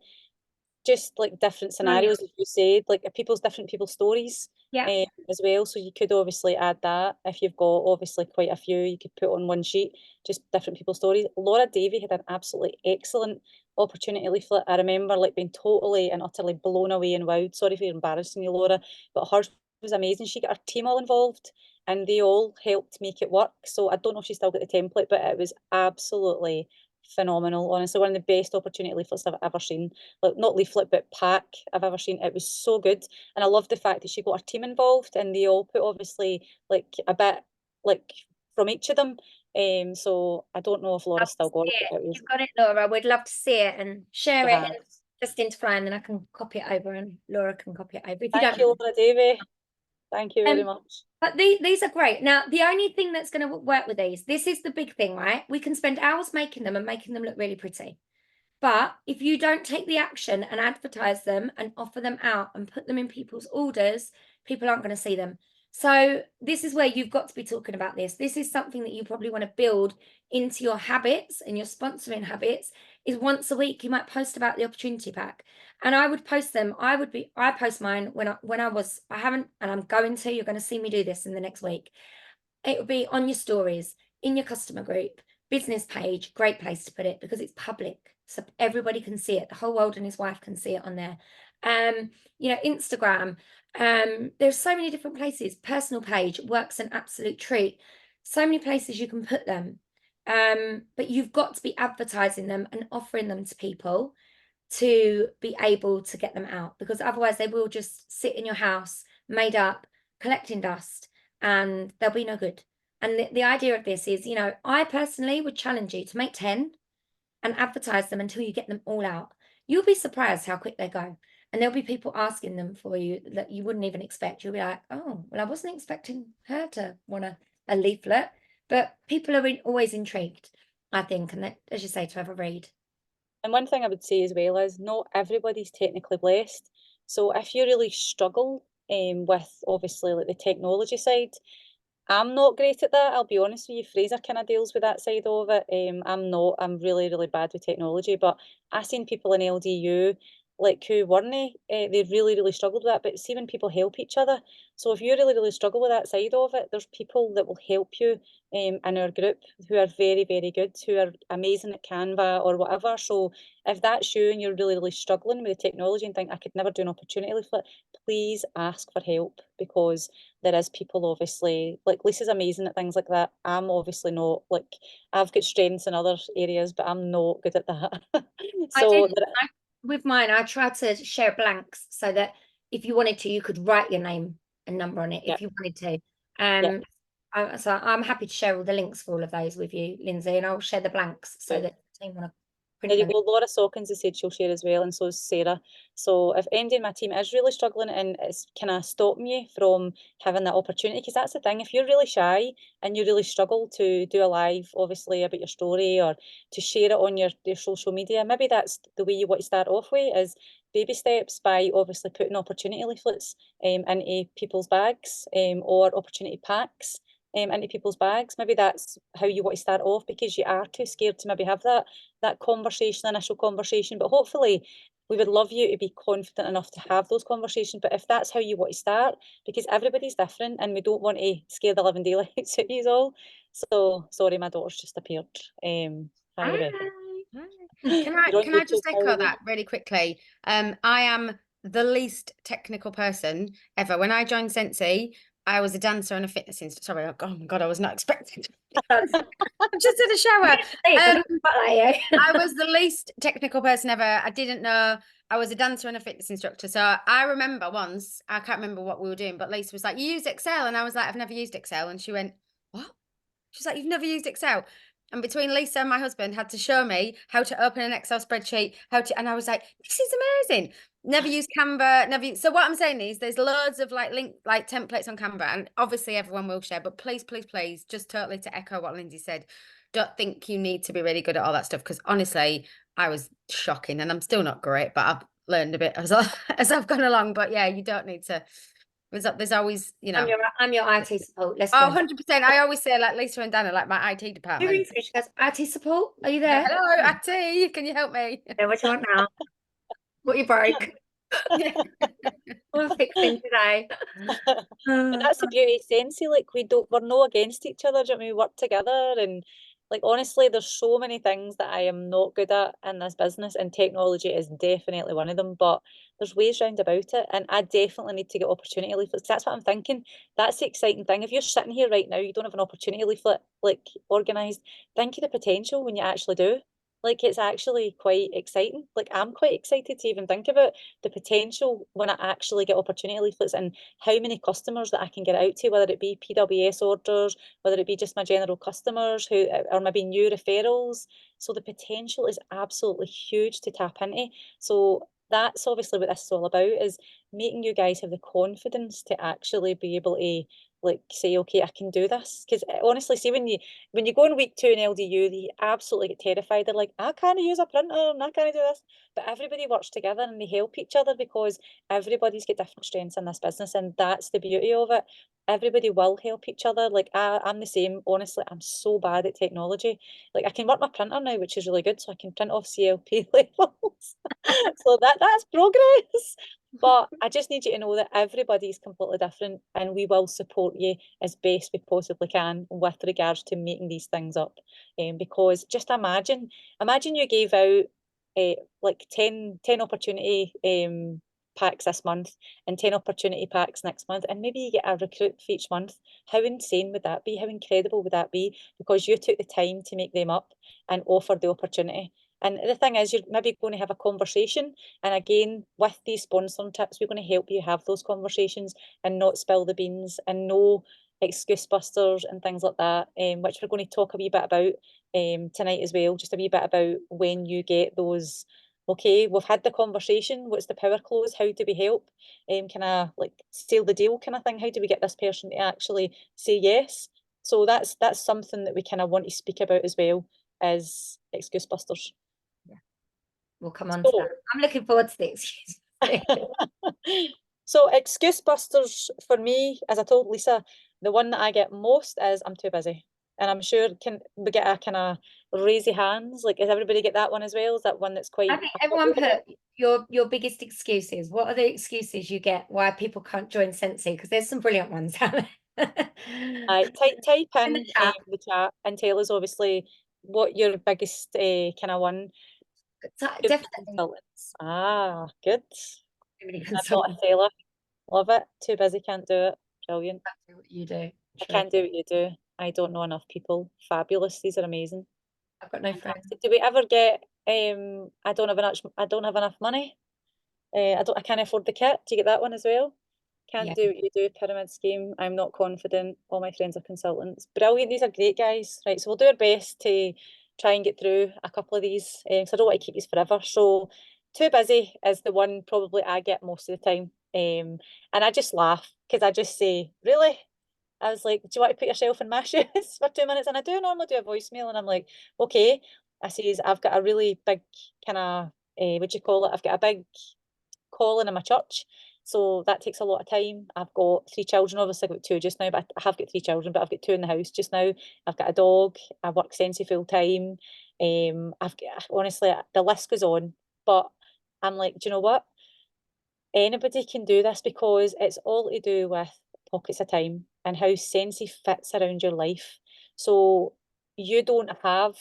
just like different testimonial. scenarios, as you said, like different people's stories Yeah. as well. So you could obviously add that if you've got obviously quite a few, you could put on one sheet, just different people's stories. Laura Davy had an absolutely excellent opportunity leaflet. I remember like being totally and utterly blown away and wowed. Sorry for embarrassing you, Laura, but hers was amazing. She got her team all involved and they all helped make it work. So I don't know if she still got the template, but it was absolutely phenomenal. Honestly, one of the best opportunity leaflets I've ever seen. Like not leaflet, but pack I've ever seen. It was so good, and I love the fact that she got her team involved, and they all put obviously like a bit like from each of them. So I don't know if Laura Love to still got see it, it. but it was You've got it, Laura. We'd love to see it and share to it have. and just into Fly, and then I can copy it over and Laura can copy it over if you Thank don't you, mind. Laura Davy. Thank you very Um, much. but these are great. Now, the only thing that's going to work with these, this is the big thing, right? We can spend hours making them and making them look really pretty. But if you don't take the action and advertise them and offer them out and put them in people's orders, people aren't going to see them. So this is where you've got to be talking about this. This is something that you probably want to build into your habits and your sponsoring habits. Is once a week you might post about the opportunity pack, and I would post them. I post mine I haven't, and I'm going to. You're going to see me do this in the next week. It would be on your stories, in your customer group, business page, great place to put it because it's public. So everybody can see it. The whole world and his wife can see it on there. Instagram. There's so many different places. Personal page works an absolute treat. So many places you can put them. But you've got to be advertising them and offering them to people to be able to get them out, because otherwise they will just sit in your house made up, collecting dust, and they'll be no good. And the idea of this is, I personally would challenge you to make 10 and advertise them until you get them all out. You'll be surprised how quick they go. And there'll be people asking them for you that you wouldn't even expect. You'll be like, oh, well, I wasn't expecting her to want a leaflet, but people are always intrigued, I think, and that, as you say, to have a read. And one thing I would say as well is not everybody's technically blessed. So if you really struggle with obviously like the technology side, I'm not great at that. I'll be honest with you. Fraser kind of deals with that side of it. I'm not. I'm really, really bad with technology. But I seen people in LDU like who weren't they really, really struggled with that. But see when people help each other. So if you really, really struggle with that side of it, there's people that will help you in our group who are very, very good, who are amazing at Canva or whatever. So if that's you and you're really, really struggling with the technology and think I could never do an opportunity leaflet, please ask for help because there is people obviously like Lisa's amazing at things like that. I'm obviously not like I've got strengths in other areas, but I'm not good at that. I did So there, with mine. I tried to share blanks so that if you wanted to, you could write your name and number on it yeah, if you wanted to. yeah. So I'm happy to share all the links for all of those with you, Lindsay, and I'll share the blanks so Good. that the team want to There print you them. go. Laura Sawkins has said she'll share as well, and so is Sarah. So if MD in my team is really struggling and it's kind of stopping you from having that opportunity, because that's the thing, if you're really shy and you really struggle to do a live, obviously, about your story or to share it on your social media, maybe that's the way you want to start off with is baby steps by obviously putting opportunity leaflets into people's bags or opportunity packs into people's bags. Maybe that's how you want to start off because you are too scared to maybe have that conversation, initial conversation. But hopefully, we would love you to be confident enough to have those conversations. But if that's how you want to start, because everybody's different and we don't want to scare the living daylights out of you all. So sorry, my daughter's just appeared. Hi, Hi. Rebecca. Hi. You're on Can I YouTube just now echo again. that really quickly? I am the least technical person ever. When I joined Sensi, I was a dancer and a fitness instructor. Sorry, oh my God, I was not expecting. I'm just in the shower. I was the least technical person ever. I didn't know. I was a dancer and a fitness instructor. So I remember once, I can't remember what we were doing, but Lisa was like, "You use Excel?" And I was like, "I've never used Excel." And she went, "What?" She's like, "You've never used Excel?" And between Lisa and my husband had to show me how to open an Excel spreadsheet, and I was like, "This is amazing." Never used Canva, so what I'm saying is there's loads of like templates on Canva, and obviously everyone will share, but please, please, please, just totally to echo what Lindsay said, don't think you need to be really good at all that stuff, because honestly, I was shocking and I'm still not great, but I've learned a bit as I've gone along. But yeah, you don't need to. There's always, I'm your IT support. Let's Oh, go. 100%. I always say like Lisa and Dan are like my IT Who department. rings me? She goes, IT support, are you there? Hello, IT, can you help me? Yeah, what do you want now? What you broke? We're fixing today. But that's the beauty of Sensi, like we're no against each other, do you know what I mean? We work together and like honestly there's so many things that I am not good at in this business and technology is definitely one of them, but there's ways round about it and I definitely need to get opportunity leaflets. That's what I'm thinking. That's the exciting thing. If you're sitting here right now, you don't have an opportunity leaflet like organised, think of the potential when you actually do. Like it's actually quite exciting. Like I'm quite excited to even think about the potential when I actually get opportunity leaflets and how many customers that I can get out to, whether it be PWS orders, whether it be just my general customers who or maybe new referrals. So the potential is absolutely huge to tap into. So that's obviously what this is all about is making you guys have the confidence to actually be able to like say, okay, I can do this. Because honestly, see when you go in week 2 in LDU, they absolutely get terrified. They're like, I can't use a printer and I can't do this. But everybody works together and they help each other because everybody's got different strengths in this business, and that's the beauty of it. Everybody will help each other. Like I'm the same. Honestly, I'm so bad at technology. Like I can work my printer now, which is really good, so I can print off CLP labels. So that's progress. But I just need you to know that everybody's completely different, and we will support you as best we possibly can with regards to making these things up. Because just imagine you gave out like 10 opportunity packs this month and 10 opportunity packs next month, and maybe you get a recruit for each month. How insane would that be? How incredible would that be? Because you took the time to make them up and offer the opportunity. And the thing is, you're maybe going to have a conversation. And again, with these sponsoring tips, we're going to help you have those conversations and not spill the beans and no excuse busters and things like that, which we're going to talk a wee bit about tonight as well. Just a wee bit about when you get those okay, we've had the conversation. What's the power close? How do we help? Can I like seal the deal kind of thing? How do we get this person to actually say yes? So that's something that we kind of want to speak about as well, is excuse busters. We'll come on to that. I'm looking forward to the excuse. So excuse busters for me, as I told Lisa, the one that I get most is I'm too busy. And I'm sure can we get a kind of raisy hands? Like, does everybody get that one as well? Is that one that's quite I think everyone put your biggest excuses. What are the excuses you get why people can't join Sensi? Because there's some brilliant ones out there. type In in the chat. the chat and tell us obviously what your biggest kind of one. Definitely Consultants. Ah, good. too many I'm consultants. not a sailor. Love it. Too busy, can't do it. Brilliant. Do what you do. I True. can't do what you do. I don't know enough people. Fabulous. These are amazing. I've got no friends. Fantastic. Do we ever get I don't have enough money. I can't afford the kit. Do you get that one as well? Can't Yeah. do what you do, pyramid scheme. I'm not confident. All my friends are consultants. Brilliant. These are great, guys. Right, so we'll do our best to try and get through a couple of these. So I don't want to keep these forever. So too busy is the one probably I get most of the time. And I just laugh because I just say, really? I was like, do you want to put yourself in my shoes for 2 minutes? And I do normally do a voicemail and I'm like, okay. I says, I've got a really big kind of, what do you call it? I've got a big calling in my church. So that takes a lot of time. I've got 3 children, obviously I've got 2 just now, but I have got 3 children, but I've got 2 in the house just now. I've got a dog, I work Sensi full time. I've got, honestly, the list goes on, but I'm like, do you know what? Anybody can do this because it's all to do with pockets of time and how Sensi fits around your life. So you don't have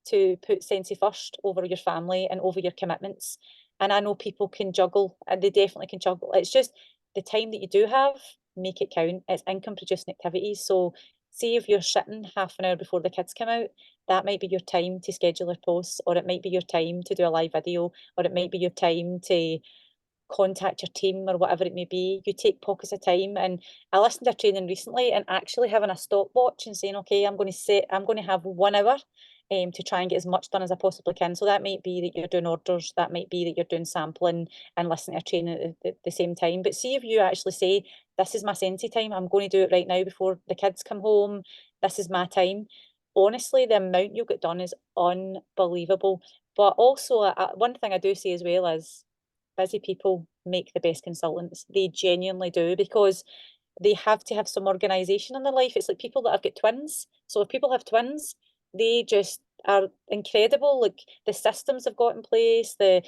to put Sensi first over your family and over your commitments. And I know people can juggle, and they definitely can juggle. It's just the time that you do have, make it count. It's income producing activities. So see if you're sitting half an hour before the kids come out, that might be your time to schedule your posts, or it might be your time to do a live video, or it might be your time to contact your team or whatever it may be. You take pockets of time. And I listened to a training recently and actually having a stopwatch and saying, okay, I'm going to have 1 hour to try and get as much done as I possibly can. So that might be that you're doing orders, that might be that you're doing sampling and listening to a training at the same time. But see if you actually say, this is my Sensi time, I'm going to do it right now before the kids come home. This is my time. Honestly, the amount you'll get done is unbelievable. But also, one thing I do say as well is busy people make the best consultants. They genuinely do, because they have to have some organization in their life. It's like people that have got twins. So if people have twins, they just are incredible. Like the systems they've got in place, the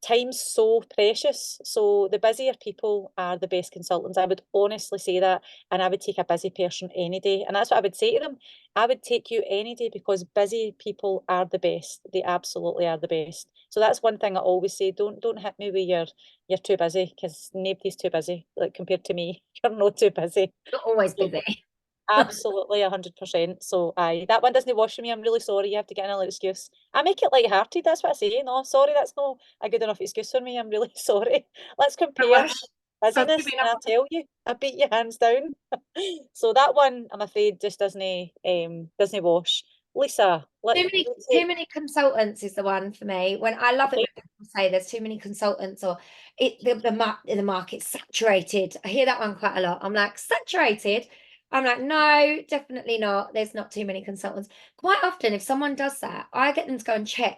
time's so precious. So the busier people are the best consultants. I would honestly say that. And I would take a busy person any day. And that's what I would say to them. I would take you any day because busy people are the best. They absolutely are the best. So that's one thing I always say. Don't hit me with you're too busy, because nobody's too busy. Like compared to me, you're not too busy. You're always So busy. absolutely 100%. So that one doesn't wash for me. I'm really sorry. You have to get another excuse. I make it light-hearted. That's what I say. No, sorry, that's not a good enough excuse for me. I'm really sorry. Let's compare So busyness, and I'll tell you, I beat you hands down. So that one, I'm afraid, just doesn't wash. Lisa, Too many consultants is the one for me. When I love it when people say there's too many consultants, or the market's saturated. I hear that one quite a lot. I'm like, saturated? I'm like, no, definitely not. There's not too many consultants. Quite often, if someone does that, I get them to go and check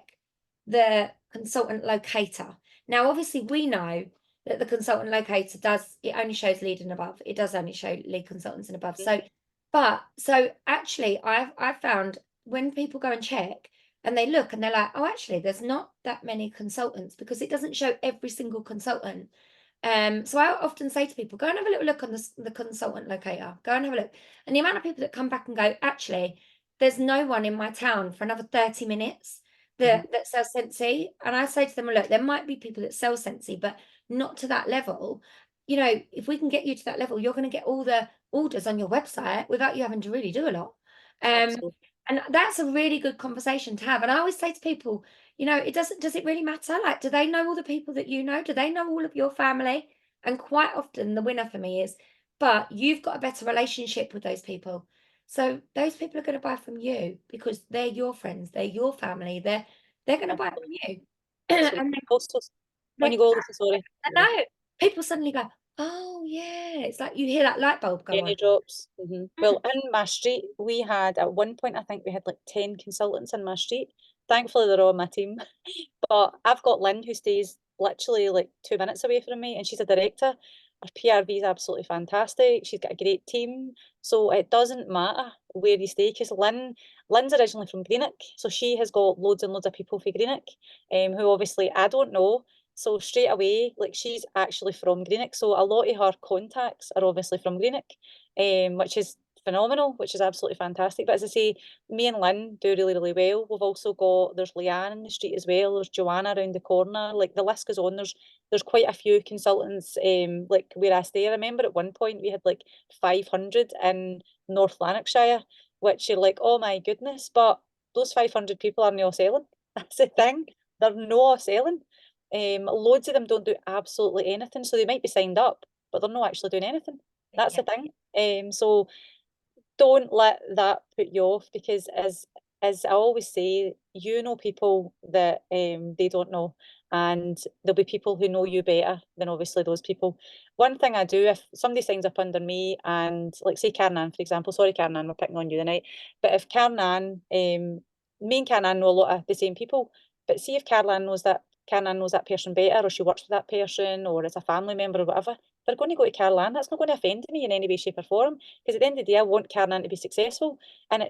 the consultant locator. Now, obviously, we know that the consultant locator it only shows lead and above. It does only show lead consultants and above. So actually, I've found when people go and check and they look and they're like, oh, actually, there's not that many consultants, because it doesn't show every single consultant. So I often say to people, go and have a little look on the consultant locator. Go and have a look. And the amount of people that come back and go, actually, there's no one in my town for another 30 minutes that sells Sensi. And I say to them, look, there might be people that sell Sensi, but not to that level. You know, if we can get you to that level, you're going to get all the orders on your website without you having to really do a lot. And that's a really good conversation to have. And I always say to people, you know, does it really matter? Like, do they know all the people that you know? Do they know all of your family? And quite often the winner for me is, but you've got a better relationship with those people. So those people are going to buy from you because they're your friends, they're your family, they're going to buy from you. And also, when you go, Lisa, sorry. I know people suddenly go, oh yeah, It's like you hear that light bulb go Penny on. drops. Well, in my street, we had at one point, I think we had like 10 consultants in my street. Thankfully, they're all on my team. But I've got Lynn who stays literally like 2 minutes away from me, and she's a director. Her PRV is absolutely fantastic. She's got a great team. So it doesn't matter where you stay, because Lynn's originally from Greenock. So she has got loads and loads of people for Greenock, who obviously I don't know. So straight away, like she's actually from Greenock. So a lot of her contacts are obviously from Greenock, which is phenomenal, which is absolutely fantastic. But as I say, me and Lynn do really, really well. We've also there's Leanne in the street as well. There's Joanna around the corner. Like the list goes on. There's quite a few consultants, like where I stay. I remember at one point we had like 500 in North Lanarkshire, which you're like, oh my goodness. But those 500 people are not selling. That's the thing. They're not selling. Loads of them don't do absolutely anything. So they might be signed up, but they're not actually doing anything. That's Yeah. the thing. So don't let that put you off, because as I always say, you know people that they don't know, and there'll be people who know you better than obviously those people. One thing I do, if somebody signs up under me, and like say Karen, for example, sorry Karen, we're picking on you tonight, but if Karen, me and Karen know a lot of the same people, but see if Karen knows that person better, or she works with that person, or it's a family member or whatever, they're going to go to Caroline. That's not going to offend me in any way, shape, or form. Because at the end of the day, I want Caroline to be successful, and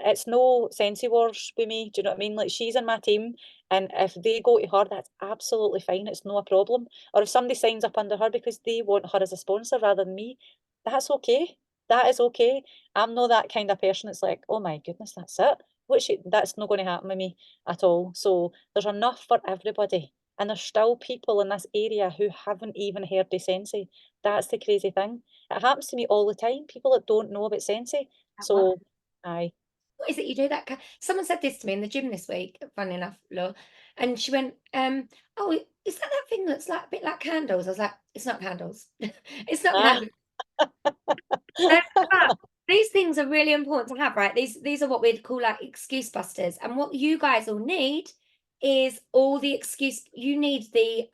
it's no sensey wars with me. Do you know what I mean? Like she's in my team, and if they go to her, that's absolutely fine. It's no problem. Or if somebody signs up under her because they want her as a sponsor rather than me, that's okay. That is okay. I'm not that kind of person that's like, oh my goodness, that's it. That's not going to happen with me at all. So there's enough for everybody. And there's still people in this area who haven't even heard of Sensei. That's the crazy thing. It happens to me all the time. People that don't know about Sensei. So, aye. What is it you do that? Someone said this to me in the gym this week, funny enough, Law, and she went, "Oh, is that thing that's like a bit like candles?" I was like, "It's not candles. It's not Ah. candles." But these things are really important to have, right? These are what we'd call like excuse busters, and what you guys all need is all the excuse. You need the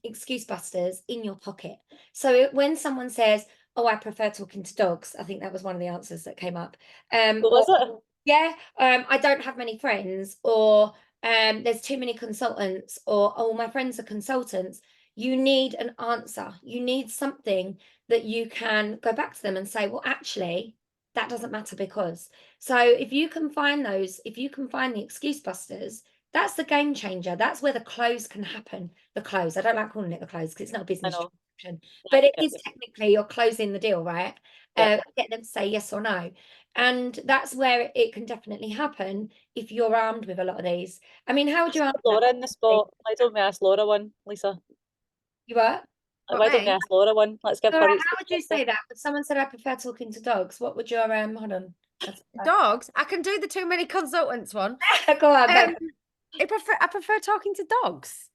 excuse busters in your pocket. So when someone says, "Oh, I prefer talking to dogs," I think that was one of the answers that came up. What Or was it? yeah, I don't have many friends, or there's too many consultants, or oh, my friends are consultants. You need an answer. You need something that you can go back to them and say, well, actually, that doesn't matter because. So if you can find those, if you can find the excuse busters, that's the game changer. That's where the close can happen. The close. I don't like calling it the close because it's not a I business know. transaction, but Yep, it yep, is yep, technically you're closing the deal, right? yep. Get them to say yes or no. And that's where it can definitely happen if you're armed with a lot of these. I mean, how would you Let's answer put Laura that? in the spot. Why don't we ask Laura one, Lisa? You are? What, Why don't we me? ask Laura one? Let's give her Laura, each how would you say that? If someone said I prefer talking to dogs, what would your hold on? Dogs? I can do the too many consultants one. Go on, go. Um, I prefer talking to dogs.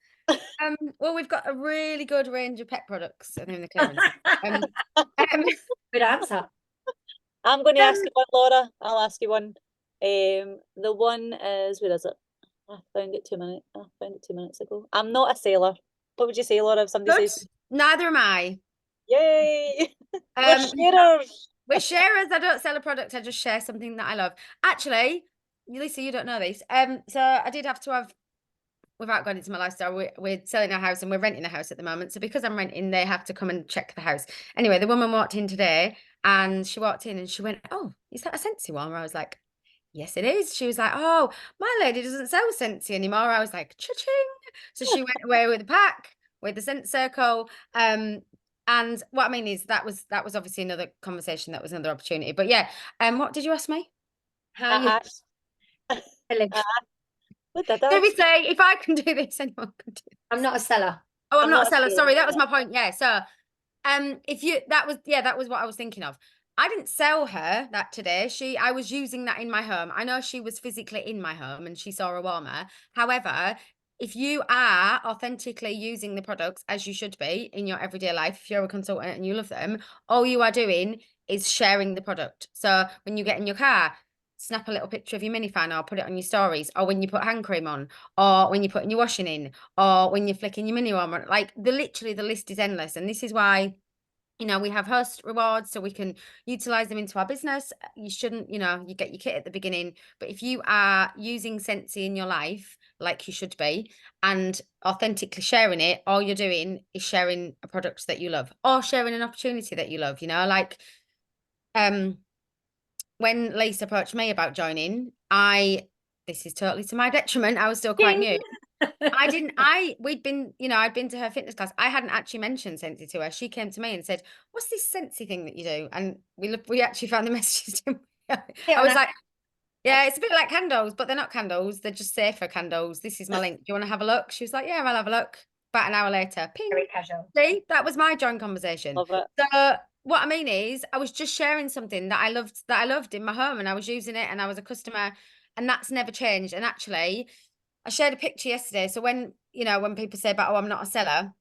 Well, we've got a really good range of pet products in the clearance. Good answer. I'm going to ask you one, Laura. I'll ask you one. The one is, where is it? I found it 2 minutes. I found it 2 minutes ago. I'm not a sailor. What would you say, Laura, if somebody Good. says, Neither am I. yay, we're Um, sharers? With sharers, I don't sell a product. I just share something that I love. Actually, Lisa, you don't know this. So I did have to have, without going into my lifestyle, we're selling a house and we're renting a house at the moment. So because I'm renting, they have to come and check the house. Anyway, the woman walked in today and she walked in and she went, "Oh, is that a Scentsy one?" I was like, "Yes, it is." She was like, "Oh, my lady doesn't sell Scentsy anymore." I was like, "Cha-ching." So she went away with a pack with the scent circle. And what I mean is that was obviously another conversation, that was another opportunity. But yeah, what did you ask me? How I you asked, feeling? what did Did I we ask? say if I can do this, anyone can do it? I'm not a seller. Oh, I'm I'm not not a a seller. sailor. Sorry, that was my point. Yeah. So if you that was what I was thinking of. I didn't sell her that today. I was using that in my home. I know she was physically in my home and she saw a warmer. However, if you are authentically using the products as you should be in your everyday life, if you're a consultant and you love them, all you are doing is sharing the product. So when you get in your car, snap a little picture of your minifan or put it on your stories, or when you put hand cream on, or when you're putting your washing in, or when you're flicking your mini warmer. Like literally the list is endless. And this is why you know, we have host rewards so we can utilize them into our business. You shouldn't, you know, you get your kit at the beginning, but if you are using Scentsy in your life like you should be and authentically sharing it, all you're doing is sharing a product that you love or sharing an opportunity that you love, you know, like when Lisa approached me about joining, this is totally to my detriment, I was still quite new. We'd been, you know, I'd been to her fitness class. I hadn't actually mentioned Scentsy to her. She came to me and said, "What's this Scentsy thing that you do?" And we actually found the messages. I was like, "Yeah, it's a bit like candles, but they're not candles. They're just safer candles. This is my link. Do you want to have a look?" She was like, "Yeah, I'll have a look." About an hour later, ping. Very casual. See, that was my joint conversation. Love it. So what I mean is, I was just sharing something that I loved in my home, and I was using it, and I was a customer, and that's never changed. And actually, I shared a picture yesterday. So when, you know, when people say about, oh, I'm not a seller,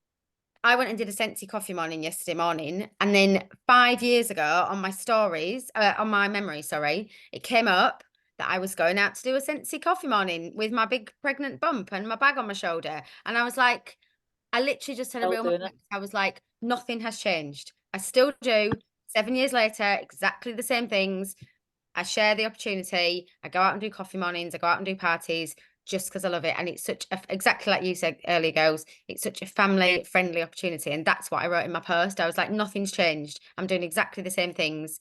I went and did a Scentsy coffee morning yesterday morning. And then 5 years ago on my stories, on my memory, sorry, it came up that I was going out to do a Scentsy coffee morning with my big pregnant bump and my bag on my shoulder. And I was like, I literally just had a Still real doing moment. it. I was like, nothing has changed. I still do. 7 years later, exactly the same things. I share the opportunity. I go out and do coffee mornings. I go out and do parties just because I love it. And it's such a, exactly like you said earlier, girls, it's such a family friendly opportunity. And that's what I wrote in my post. I was like, nothing's changed. I'm doing exactly the same things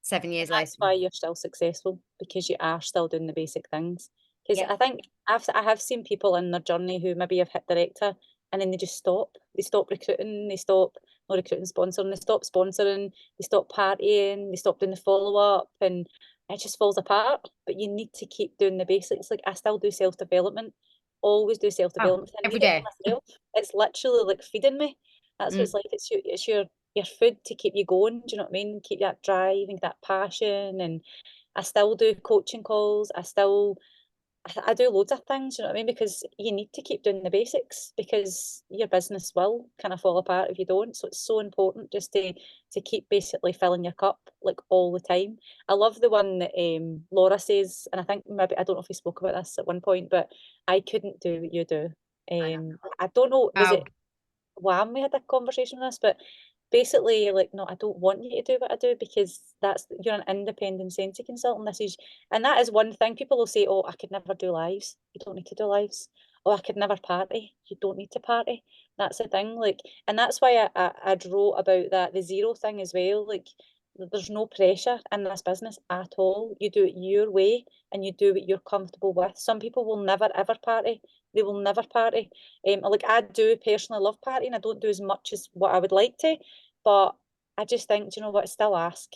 7 years later. That's why you're still successful, because you are still doing the basic things. Because Yeah. I think I have seen people in their journey who maybe have hit director and then they just stop. They stop recruiting, they stop not recruiting, sponsoring, they stop sponsoring, they stop partying, they stop doing the follow-up, and it just falls apart. But you need to keep doing the basics. Like, I still do self-development, always do self-development. I Every need it day. for myself. It's literally like feeding me. That's what Mm. it's like. It's your food to keep you going. Do you know what I mean? Keep that drive and that passion. And I still do coaching calls. I do loads of things, you know what I mean? Because you need to keep doing the basics, because your business will kind of fall apart if you don't. So it's so important just to keep basically filling your cup like all the time. I love the one that Laura says, and I think maybe, I don't know if we spoke about this at one point, but I couldn't do what you do. I don't know, was Wow. it Wham we had a conversation on this, but basically, like, no, I don't want you to do what I do, because you're an independent Scentsy consultant. And that is one thing. People will say, oh, I could never do lives. You don't need to do lives. Oh, I could never party. You don't need to party. That's the thing. Like, and that's why I wrote about that, the zero thing as well. Like, there's no pressure in this business at all. You do it your way and you do what you're comfortable with. Some people will never ever party. They will never party. Like, I do personally love partying. I don't do as much as what I would like to, but I just think, do you know what? Still ask.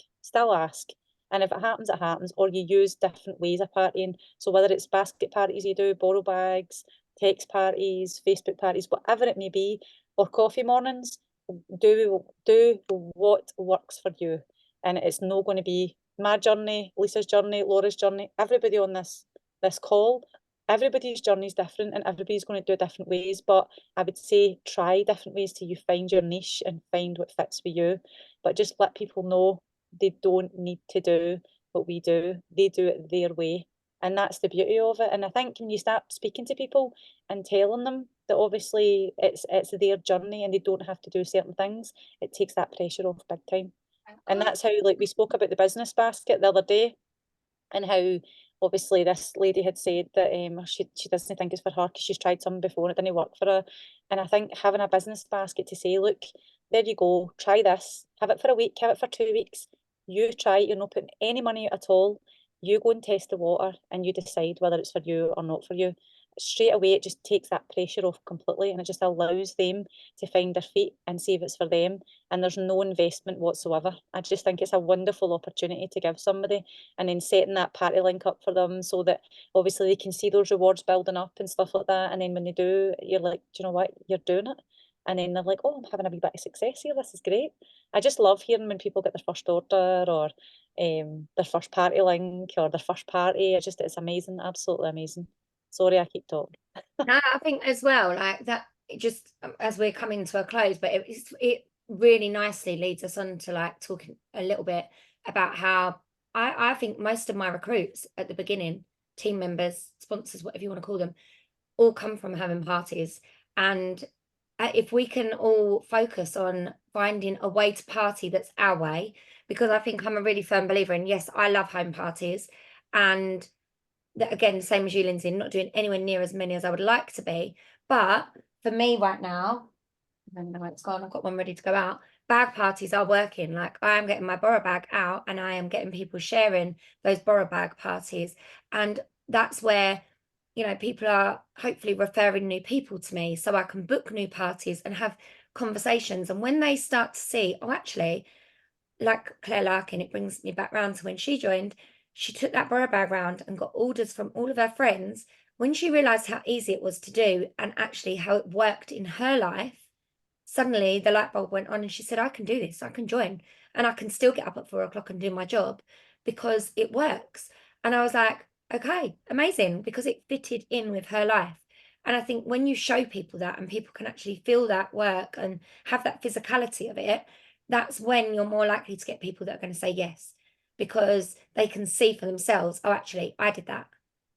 And if it happens, it happens. Or you use different ways of partying. So whether it's basket parties you do, borrow bags, text parties, Facebook parties, whatever it may be, or coffee mornings, do what works for you. And it's not going to be my journey, Lisa's journey, Laura's journey, everybody on this call. Everybody's journey is different and everybody's going to do it different ways. But I would say try different ways till you find your niche and find what fits for you. But just let people know they don't need to do what we do. They do it their way. And that's the beauty of it. And I think when you start speaking to people and telling them that obviously it's their journey and they don't have to do certain things, it takes that pressure off big time. And that's how, like, we spoke about the business basket the other day, and how obviously this lady had said that she doesn't think it's for her because she's tried some before and it didn't work for her. And I think having a business basket to say, look, there you go, try this, have it for a week, have it for 2 weeks, you try it, you're not putting any money at all, you go and test the water and you decide whether it's for you or not for you. Straight away it just takes that pressure off completely, and it just allows them to find their feet and see if it's for them, and there's no investment whatsoever. I just think it's a wonderful opportunity to give somebody, and then setting that party link up for them so that obviously they can see those rewards building up and stuff like that. And then when they do, you're like, do you know what, you're doing it. And then they're like, oh, I'm having a wee bit of success here. This is great. I just love hearing when people get their first order, or their first party link, or their first party. It's amazing, absolutely amazing. Sorry, I keep talking. No, I think as well, like that, it just as we're coming to a close, but it really nicely leads us on to like talking a little bit about how I think most of my recruits at the beginning, team members, sponsors, whatever you want to call them, all come from having parties. And if we can all focus on finding a way to party that's our way, because I think I'm a really firm believer in, yes, I love home parties, and that, again, same as you, Lindsay, not doing anywhere near as many as I would like to be. But for me right now, I don't know where it's gone. I've got one ready to go out. Bag parties are working. Like, I am getting my borrow bag out, and I am getting people sharing those borrow bag parties. And that's where, people are hopefully referring new people to me, so I can book new parties and have conversations. And when they start to see, oh, actually, like Claire Larkin, it brings me back round to when she joined. She took that borrow bag round and got orders from all of her friends. When she realized how easy it was to do and actually how it worked in her life, suddenly the light bulb went on, and she said, I can do this, I can join, and I can still get up at 4 o'clock and do my job because it works. And I was like, okay, amazing, because it fitted in with her life. And I think when you show people that, and people can actually feel that work and have that physicality of it, that's when you're more likely to get people that are going to say yes, because they can see for themselves, oh, actually, I did that.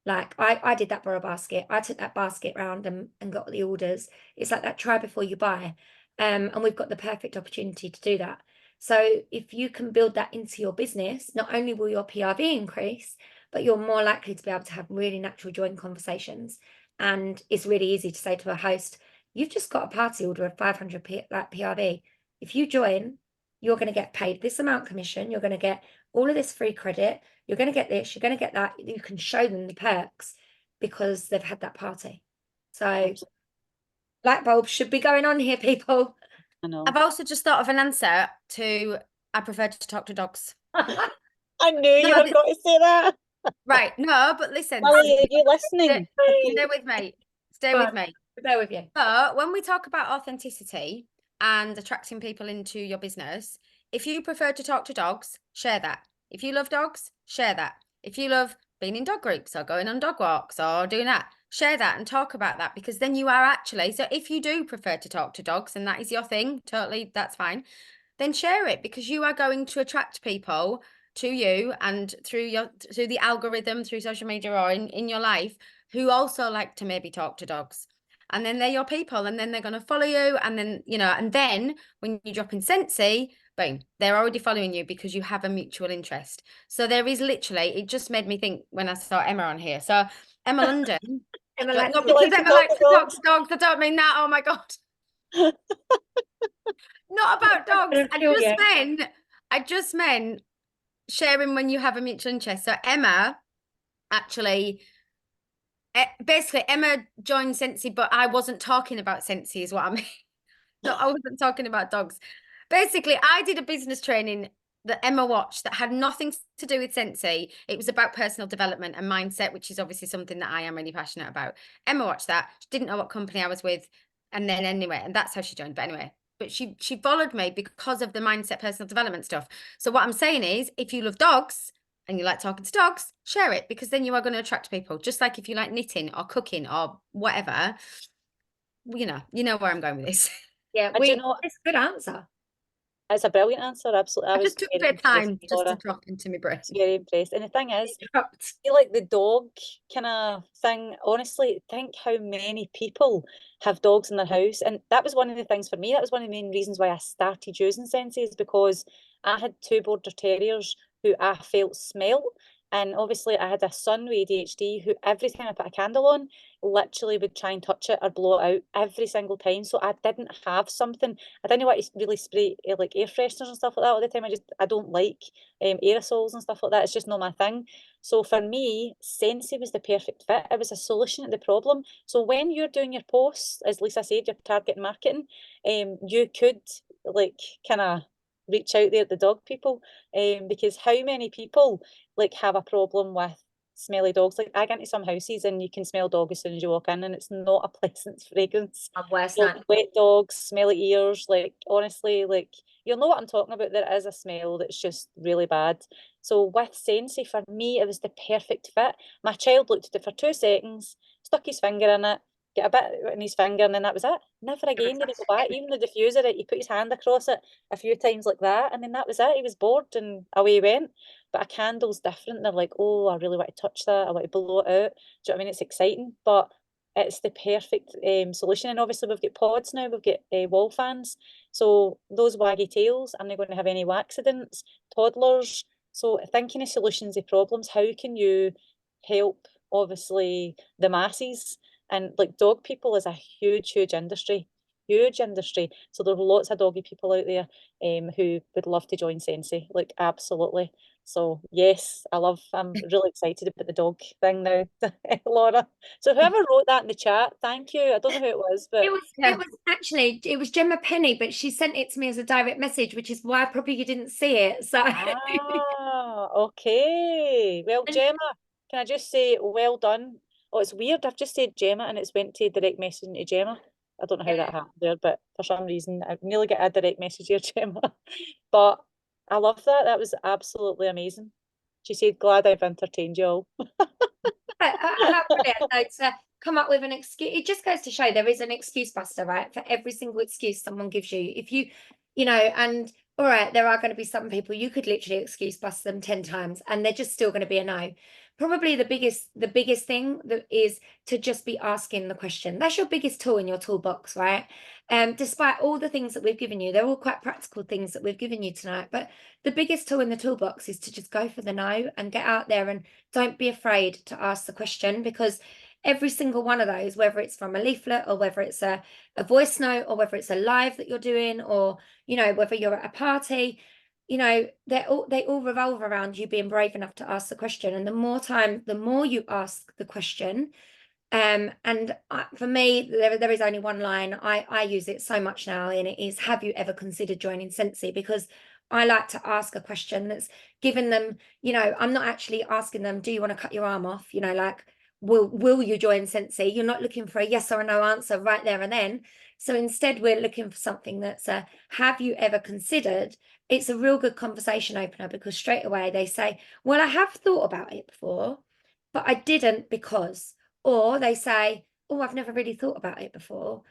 Like, I did that borrow basket. I took that basket round and got the orders. It's like that try before you buy. And we've got the perfect opportunity to do that. So if you can build that into your business, not only will your PRV increase, but you're more likely to be able to have really natural joint conversations. And it's really easy to say to a host, you've just got a party order of 500 PRV. If you join, you're going to get paid this amount commission. You're going to get all of this free credit. You're going to get this, you're going to get that. You can show them the perks because they've had that party. So light bulbs should be going on here, people. I know. I've also just thought of an answer to I prefer to talk to dogs. I knew you were going to say that. Right. No, but listen. Molly, are you listening? Stay with me. Stay with me. There with you. So when we talk about authenticity and attracting people into your business, if you prefer to talk to dogs, share that. If you love dogs, share that. If you love being in dog groups or going on dog walks or doing that, share that and talk about that, because then you are actually, so if you do prefer to talk to dogs and that is your thing, totally, that's fine, then share it, because you are going to attract people to you and through the algorithm, through social media or in your life, who also like to maybe talk to dogs. And then they're your people, and then they're going to follow you. And then, and then when you drop in Scentsy, boom, they're already following you because you have a mutual interest. So there is literally, it just made me think when I saw Emma on here. So Emma London, Emma not London. because Emma likes to talk to dogs. I don't mean that. Oh my God. Not about dogs. I just meant sharing when you have a mutual interest. So Emma actually, basically Emma joined Scentsy, but I wasn't talking about Scentsy is what I mean. So I wasn't talking about dogs. Basically, I did a business training that Emma watched that had nothing to do with Scentsy. It was about personal development and mindset, which is obviously something that I am really passionate about. Emma watched that. She didn't know what company I was with. And then anyway, and that's how she joined. But anyway, but she followed me because of the mindset, personal development stuff. So what I'm saying is, if you love dogs and you like talking to dogs, share it, because then you are going to attract people. Just like if you like knitting or cooking or whatever, you know where I'm going with this. Yeah, it's a good answer. It's a brilliant answer, absolutely. I just took a bit of time just to drop into my brain. Very impressed. And the thing is, I feel like the dog kind of thing, honestly, think how many people have dogs in their house. And that was one of the things for me. That was one of the main reasons why I started using Scentsy, is because I had 2 border terriers who I felt smell. And obviously I had a son with ADHD who every time I put a candle on, literally would try and touch it or blow it out every single time. So I didn't have something. I didn't want to really spray like air fresheners and stuff like that all the time. I don't like aerosols and stuff like that. It's just not my thing. So for me, Scentsy was the perfect fit. It was a solution to the problem. So when you're doing your posts, as Lisa said, your target marketing, you could like kind of reach out there at the dog people, because how many people like have a problem with smelly dogs? Like I get into some houses and you can smell dog as soon as you walk in, and it's not a pleasant fragrance. Worst Like, wet dogs, smelly ears, like honestly, like you'll know what I'm talking about. There is a smell that's just really bad. So with Scentsy, for me, it was the perfect fit. My child looked at it for 2 seconds, stuck his finger in it, get a bit in his finger, and then that was it. Never again did he go back. Even the diffuser, he put his hand across it a few times like that, and then that was it. He was bored and away he went. But a candle's different. They're like, oh, I really want to touch that. I want to blow it out. Do you know what I mean? It's exciting. But it's the perfect solution. And obviously we've got pods now, we've got wall fans. So those waggy tails aren't going to have any accidents, toddlers. So thinking of solutions of problems, how can you help obviously the masses? And like dog people is a huge, huge industry. Huge industry. So there's lots of doggy people out there who would love to join Sensi. Like absolutely. So yes, I'm really excited about the dog thing now, Laura. So whoever wrote that in the chat, thank you. I don't know who it was, but It was actually it was Gemma Penny, but she sent it to me as a direct message, which is why probably you didn't see it. So okay. Well, and Gemma, can I just say well done? Oh, it's weird. I've just said Gemma and it's went to direct message to Gemma. I don't know how that happened there, but for some reason I nearly get a direct message here, Gemma. But I love that. That was absolutely amazing. She said, glad I've entertained you all. how brilliant though, to come up with an excuse. It just goes to show there is an excuse buster, right? For every single excuse someone gives you. If you know, and all right, there are going to be some people you could literally excuse bust them 10 times and they're just still going to be a no. Probably the biggest thing that is to just be asking the question. That's your biggest tool in your toolbox, right? Despite all the things that we've given you, they're all quite practical things that we've given you tonight. But the biggest tool in the toolbox is to just go for the no and get out there and don't be afraid to ask the question, because every single one of those, whether it's from a leaflet or whether it's a voice note or whether it's a live that you're doing, or whether you're at a party, they all revolve around you being brave enough to ask the question. And the more you ask the question, and for me, there is only one line. I use it so much now, and it is, have you ever considered joining Sensi? Because I like to ask a question that's given them, I'm not actually asking them, do you want to cut your arm off? Like, will you join Sensi? You're not looking for a yes or a no answer right there and then. So instead, we're looking for something that's a, have you ever considered? It's a real good conversation opener, because straight away they say, well, I have thought about it before, but I didn't because. Or they say, oh, I've never really thought about it before.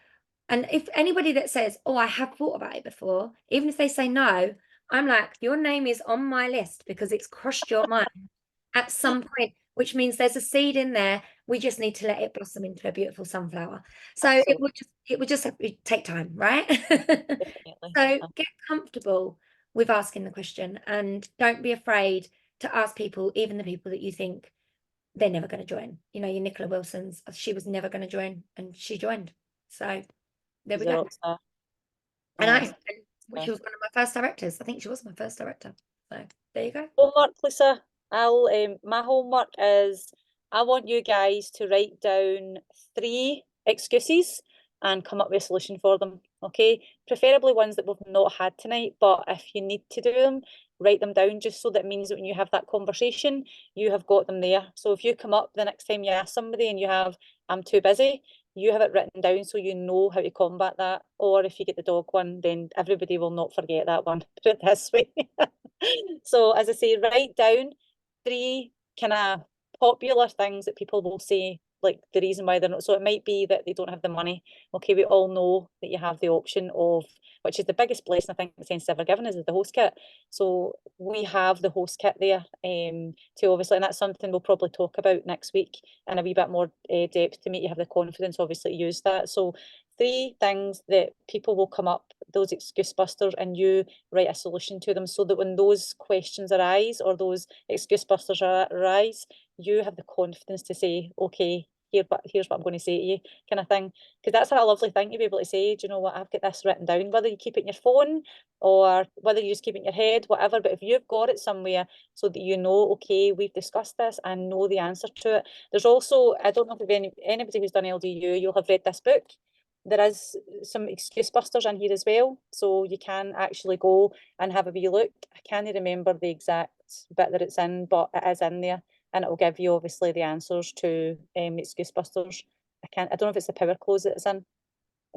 And if anybody that says, oh, I have thought about it before, even if they say no, I'm like, your name is on my list because it's crossed your mind at some point, which means there's a seed in there. We just need to let it blossom into a beautiful sunflower. So Absolutely. it would just take time, right? Definitely. So get comfortable with asking the question and don't be afraid to ask people, even the people that you think they're never going to join. Your Nicola Wilson's, she was never going to join and she joined. So there She's we a go. rock star. And Honestly. she was one of my first directors. I think she was my first director. So there you go. Homework, Lisa. My homework is I want you guys to write down 3 excuses and come up with a solution for them. Okay, preferably ones that we've not had tonight, but if you need to do them, write them down, just so that means that when you have that conversation, you have got them there. So if you come up the next time you ask somebody and you have, I'm too busy, you have it written down so you know how to combat that. Or if you get the dog one, then everybody will not forget that one. Put it this way. So as I say, write down 3 kind of popular things that people will say, like the reason why they're not. So it might be that they don't have the money. Okay, we all know that you have the option of, which is the biggest blessing I think Sense ever given, is the host kit. So we have the host kit there to obviously, and that's something we'll probably talk about next week in a wee bit more depth to make you have the confidence obviously to use that. So 3 things that people will come up, those excuse busters, and you write a solution to them, so that when those questions arise or those excuse busters arise, you have the confidence to say, okay, here's what I'm going to say to you, kind of thing. Because that's a lovely thing to be able to say, do you know what, I've got this written down, whether you keep it in your phone or whether you just keep it in your head, whatever, but if you've got it somewhere so that you know, okay, we've discussed this and know the answer to it. There's also, I don't know if anybody who's done LDU, you'll have read this book. There is some excuse busters in here as well, so you can actually go and have a wee look. I can't remember the exact bit that it's in, but it is in there, and it will give you obviously the answers to excuse busters. I don't know if it's the power close that it's in.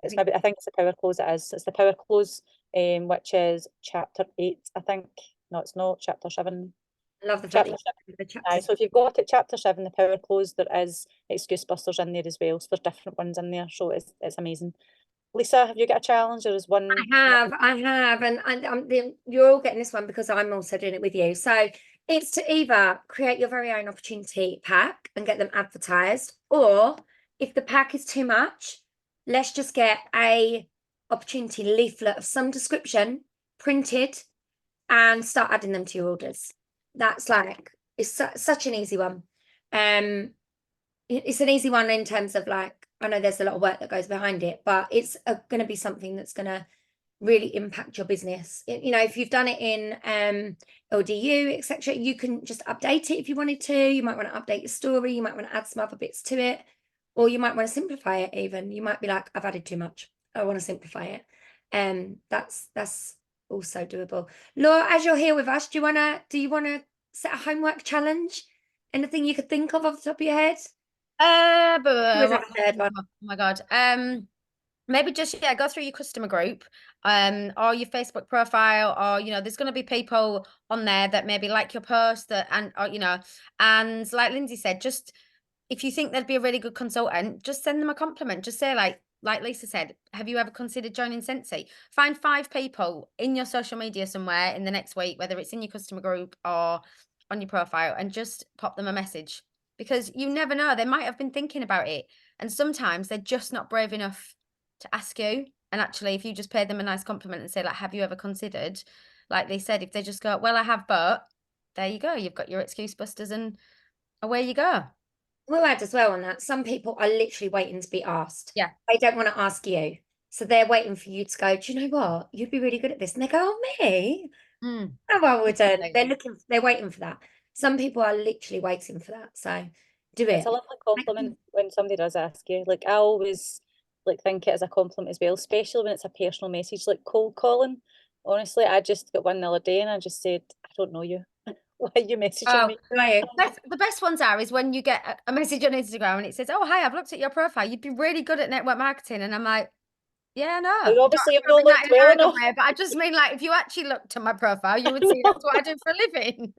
It's maybe, I think it's the power close. It is. It's the power close, which is chapter 8, I think. No, it's not chapter 7. I love the fact Chapter that 7. you the Aye, chapters. so if you've got it, chapter 7, the power close, there is excuse busters in there as well. So there's different ones in there. So it's amazing. Lisa, have you got a challenge, or is one? I have, and you're all getting this one because I'm also doing it with you. So it's to either create your very own opportunity pack and get them advertised, or if the pack is too much, let's just get a opportunity leaflet of some description printed and start adding them to your orders. That's like, it's such an easy one. It's an easy one in terms of like, I know there's a lot of work that goes behind it, but it's going to be something that's going to really impact your business. If you've done it in LDU, etc., you can just update it if you wanted to. You might want to update your story. You might want to add some other bits to it, or you might want to simplify it even. You might be like, I've added too much. I want to simplify it. That's also doable. Laura, as you're here with us, do you want to set a homework challenge? Anything you could think of off the top of your head? Oh One. my God. Maybe just go through your customer group, or your Facebook profile, or there's going to be people on there that maybe like your post and like Lindsay said, just if you think they'd be a really good consultant, just send them a compliment. Just say like Lisa said, have you ever considered joining Sensi? Find 5 people in your social media somewhere in the next week, whether it's in your customer group or on your profile, and just pop them a message, because you never know, they might have been thinking about it, and sometimes they're just not brave enough to ask you. And actually, if you just pay them a nice compliment and say, like, have you ever considered, like they said, if they just go, well, I have, but there you go, you've got your excuse busters and away you go. We'll add as well on that. Some people are literally waiting to be asked. Yeah. They don't want to ask you. So they're waiting for you to go, do you know what? You'd be really good at this. And they go, oh, me? Mm. Oh, I wouldn't. Exactly. They're waiting for that. Some people are literally waiting for that. So do It's it. a lovely compliment when somebody does ask you. Like, I always think it as a compliment as well, especially when it's a personal message, like cold calling. Honestly, I just got one the other day and I just said, I don't know you. Why are you messaging Oh, me? Right. the best ones is when you get a message on Instagram and it says, oh, hi, I've looked at your profile. You'd be really good at network marketing. And I'm like, yeah, no. Like, obviously, you've I don't not mean that looked in an well arrogant enough. way, but I just mean, like, if you actually looked at my profile, you would see that's what I do for a living.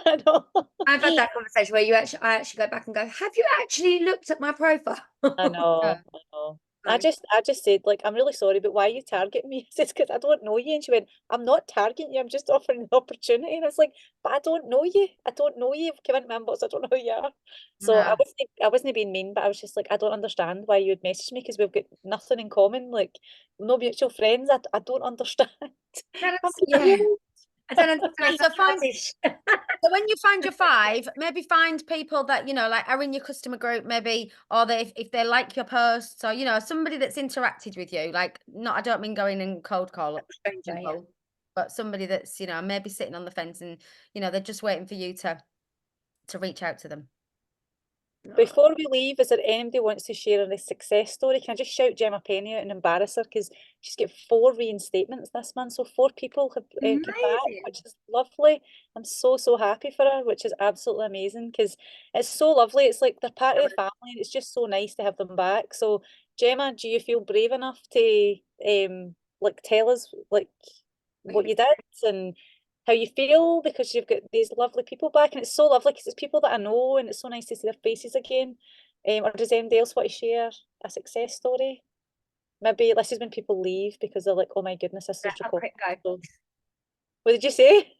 I know. I've had that conversation where I actually go back and go, have you actually looked at my profile? I know. Yeah. I know. Right. I just said, like, I'm really sorry, but why are you targeting me? I said, because I don't know you. And she went, I'm not targeting you, I'm just offering the opportunity. And I was like, but I don't know you. I don't know you. You've come into my inbox, I don't know who you are. So No. I wasn't being mean, but I was just like, I don't understand why you would message me because we've got nothing in common, like no mutual friends. I don't understand. I'm Yeah. confused. I don't understand. So find Childish. So when you find your 5, maybe find people that, like are in your customer group, maybe, or if they like your posts, or, somebody that's interacted with you, like, I don't mean going and cold call Stranger, yeah. people, but somebody that's, maybe sitting on the fence and, they're just waiting for you to reach out to them. Before we leave, is there anybody who wants to share a success story? Can I just shout Gemma Penny out and embarrass her because she's got 4 reinstatements this month, so 4 people have come back, Amazing. which is lovely. I'm so happy for her, which is absolutely amazing because it's so lovely. It's like they're part of the family, and it's just so nice to have them back. So, Gemma, do you feel brave enough to like tell us like what you did and how you feel, because you've got these lovely people back, and it's so lovely because it's people that I know, and it's so nice to see their faces again. Or does anybody else want to share a success story? Maybe this is when people leave because they're like, oh my goodness, this is such a I'll quick go. compliment. What did you say?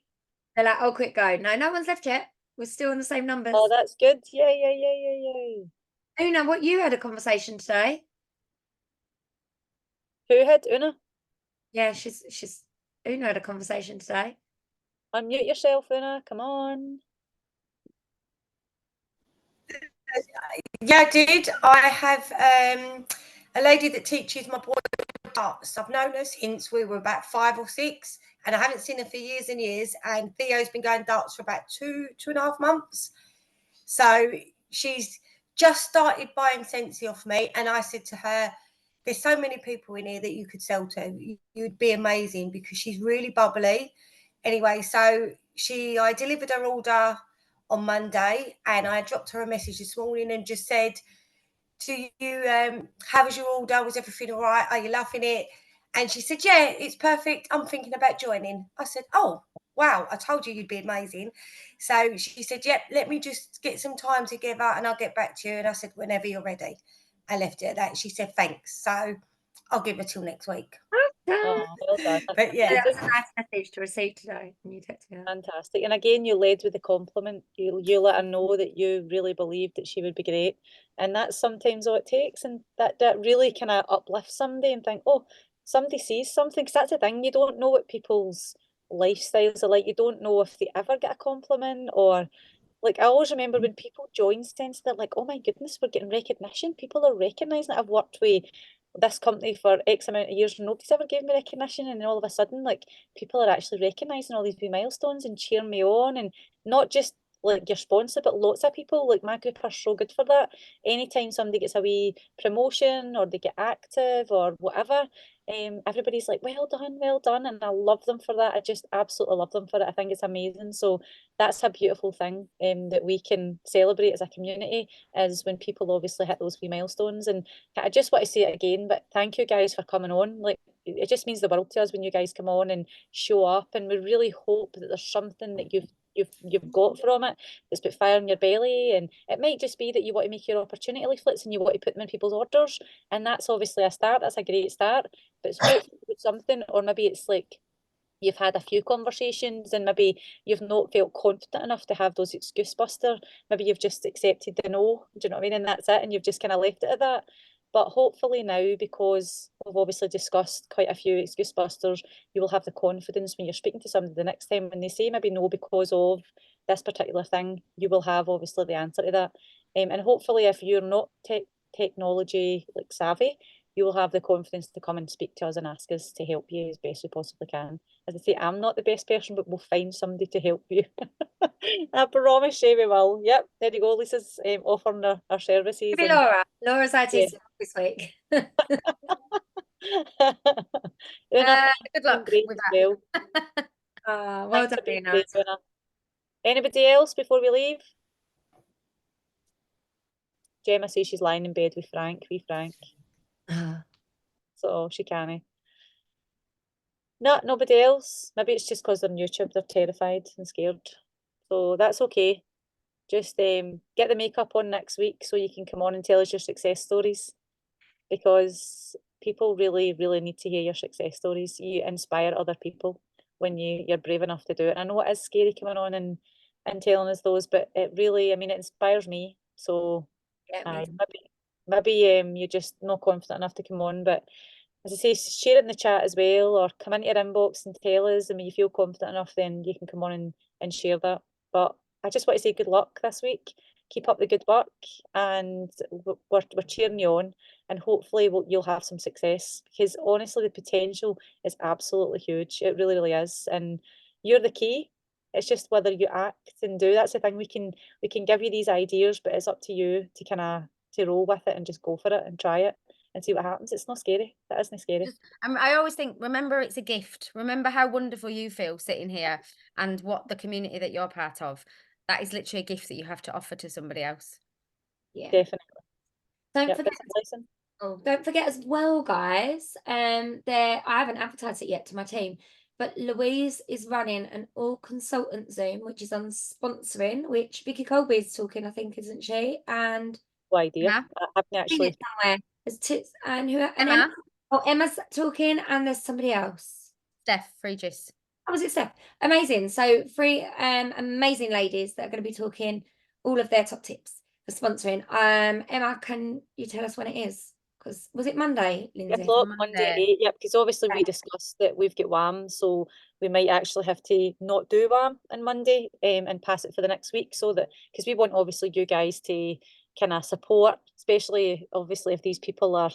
They're like, oh, quick go. No one's left yet. We're still on the same numbers. Oh, that's good. Yay. Una, what you had a conversation today? Who had Una? Yeah, she's Una had a conversation today. Unmute yourself, Una. Come on. Yeah, I did. I have a lady that teaches my boy darts. I've known her since we were about 5 or 6, and I haven't seen her for years and years. And Theo's been going darts for about 2.5 months. So she's just started buying Sensi off me, and I said to her, there's so many people in here that you could sell to. You'd be amazing because she's really bubbly. Anyway, so I delivered her order on Monday, and I dropped her a message this morning and just said, do you how was your order? Was everything all right? Are you loving it? And she said, yeah, it's perfect. I'm thinking about joining. I said, oh, wow, I told you you'd be amazing. So she said, yep, let me just get some time together and I'll get back to you. And I said, whenever you're ready. I left it at that. She said, thanks. So I'll give her till next week. Oh, well done. But yeah, That was a nice message to receive today when you texted me that. Fantastic. And again, you led with the compliment. You let her know that you really believed that she would be great. And that's sometimes all it takes. And that really kind of uplifts somebody and think, oh, somebody sees something. Because that's the thing, you don't know what people's lifestyles are like. You don't know if they ever get a compliment or like I always remember when people join Sense, they're like, oh my goodness, we're getting recognition. People are recognizing that I've worked with this company for X amount of years and nobody's ever given me recognition. And then all of a sudden, like people are actually recognizing all these wee milestones and cheering me on. And not just like your sponsor, but lots of people. Like my group are so good for that. Anytime somebody gets a wee promotion or they get active or whatever, everybody's like, well done. And I love them for that. I just absolutely love them for it. I think it's amazing. So that's a beautiful thing that we can celebrate as a community is when people obviously hit those wee milestones. And I just want to say it again, but thank you guys for coming on. Like it just means the world to us when you guys come on and show up. And we really hope that there's something that you've got from it that's put fire in your belly. And it might just be that you want to make your opportunity leaflets and you want to put them in people's orders. And that's obviously a start. That's a great start. But it's hopefully something, or maybe it's like you've had a few conversations and maybe you've not felt confident enough to have those excuse buster. Maybe you've just accepted the no, do you know what I mean? And that's it, and you've just kind of left it at that. But hopefully now, because we've obviously discussed quite a few excuse busters, you will have the confidence when you're speaking to somebody the next time when they say maybe no because of this particular thing, you will have obviously the answer to that. And hopefully if you're not technology like savvy, you will have the confidence to come and speak to us and ask us to help you as best we possibly can. As I say, I'm not the best person, but we'll find somebody to help you. I promise you we will. Yep, there you go. Lisa's offering our services. Maybe And Laura. Laura's IT yeah. this week. Una, Good been luck great with as that. well. Well Thanks done, for being Lena. great, Una. Anybody else before we leave? Gemma says she's lying in bed with Frank, wee Frank. So she can't. No, nobody else. Maybe it's just because they're on YouTube, they're terrified and scared. So that's okay. Just get the makeup on next week so you can come on and tell us your success stories. Because people really, really need to hear your success stories. You inspire other people when you're brave enough to do it. I know it is scary coming on and telling us those, but it really, I mean, it inspires me. So Yeah, me too. maybe you're just not confident enough to come on, but as I say, share it in the chat as well, or come into your inbox and tell us. And when you feel confident enough, then you can come on and share that. But I just want to say good luck this week. Keep up the good work, and we're cheering you on. And hopefully, you'll have some success because honestly, the potential is absolutely huge. It really, really is. And you're the key. It's just whether you act and do. That's the thing. We can give you these ideas, but it's up to you to kind of to roll with it and just go for it and try it and see what happens. It's not scary. That isn't scary. I always think, remember, it's a gift. Remember how wonderful you feel sitting here and what the community that you're part of. That is literally a gift that you have to offer to somebody else. Yeah. Definitely. Don't Yep, forget. it's a lesson. Oh, don't forget as well, guys. There I haven't advertised it yet to my team, but Louise is running an all consultant Zoom, which is on sponsoring, which Vicky Colby is talking, I think, isn't she? And No idea. Emma? I haven't seen actually. it somewhere. There's Tits and who and Emma. Emma? Oh, Emma's talking, and there's somebody else. Steph, Regis. How was it, Steph? Amazing. So three amazing ladies that are going to be talking all of their top tips for sponsoring. Emma, can you tell us when it is? Because was it Monday, 8 Lindsay? o'clock Monday at Monday. 8. Yep, because obviously we Okay. discussed that we've got WAM, so we might actually have to not do WAM on Monday and pass it for the next week so that because we want obviously you guys to kind of support, especially obviously if these people are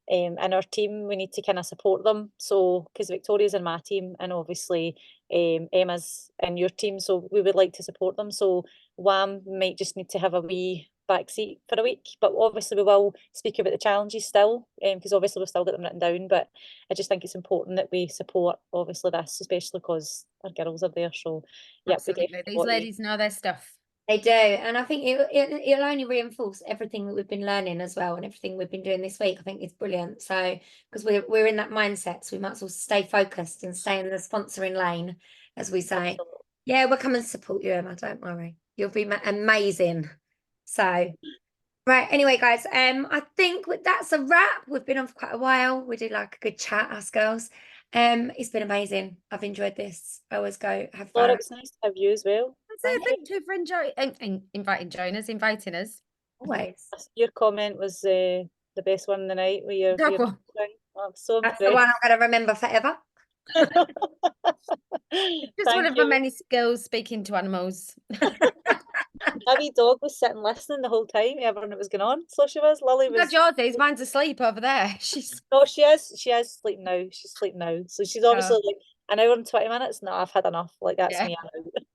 in our team, we need to kind of support them. So, because Victoria's in my team and obviously Emma's in your team, so we would like to support them. So, WAM might just need to have a wee backseat for a week, but obviously we will speak about the challenges still, because obviously we've still got them written down. But I just think it's important that we support obviously this, especially because our girls are there. So, yeah, we Absolutely. definitely These want you. ladies know their stuff. They do, and I think it'll only reinforce everything that we've been learning as well, and everything we've been doing this week. I think it's brilliant. So because we're in that mindset, so we might as well stay focused and stay in the sponsoring lane, as we say. Absolutely. Yeah, we'll come and support you, Emma. Don't worry, you'll be amazing. So Right. Anyway, guys, I think that's a wrap. We've been on for quite a while. We did like a good chat, us girls. It's been amazing. I've enjoyed this. I always go have Laura, fun. it was nice to have you as well. Thank you. Thank you for inviting us. Always. Your comment was the best one of the night with your Dog one. thing. I'm so That's the one I'm going to remember forever. impressed. Just one Thank of my you. many skills speaking to animals. My wee dog was sitting listening the whole time, everything that was going on. So she was. Lily was. God, yours is. Mine's asleep over there. She's No, she is. She is sleeping now. She's sleeping now. So she's obviously Oh. like an hour and 20 minutes. No, I've had enough. Like that's Yeah. me.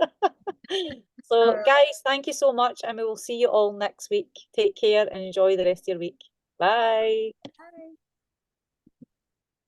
I'm out. So, guys, thank you so much, and we will see you all next week. Take care and enjoy the rest of your week. Bye. Bye.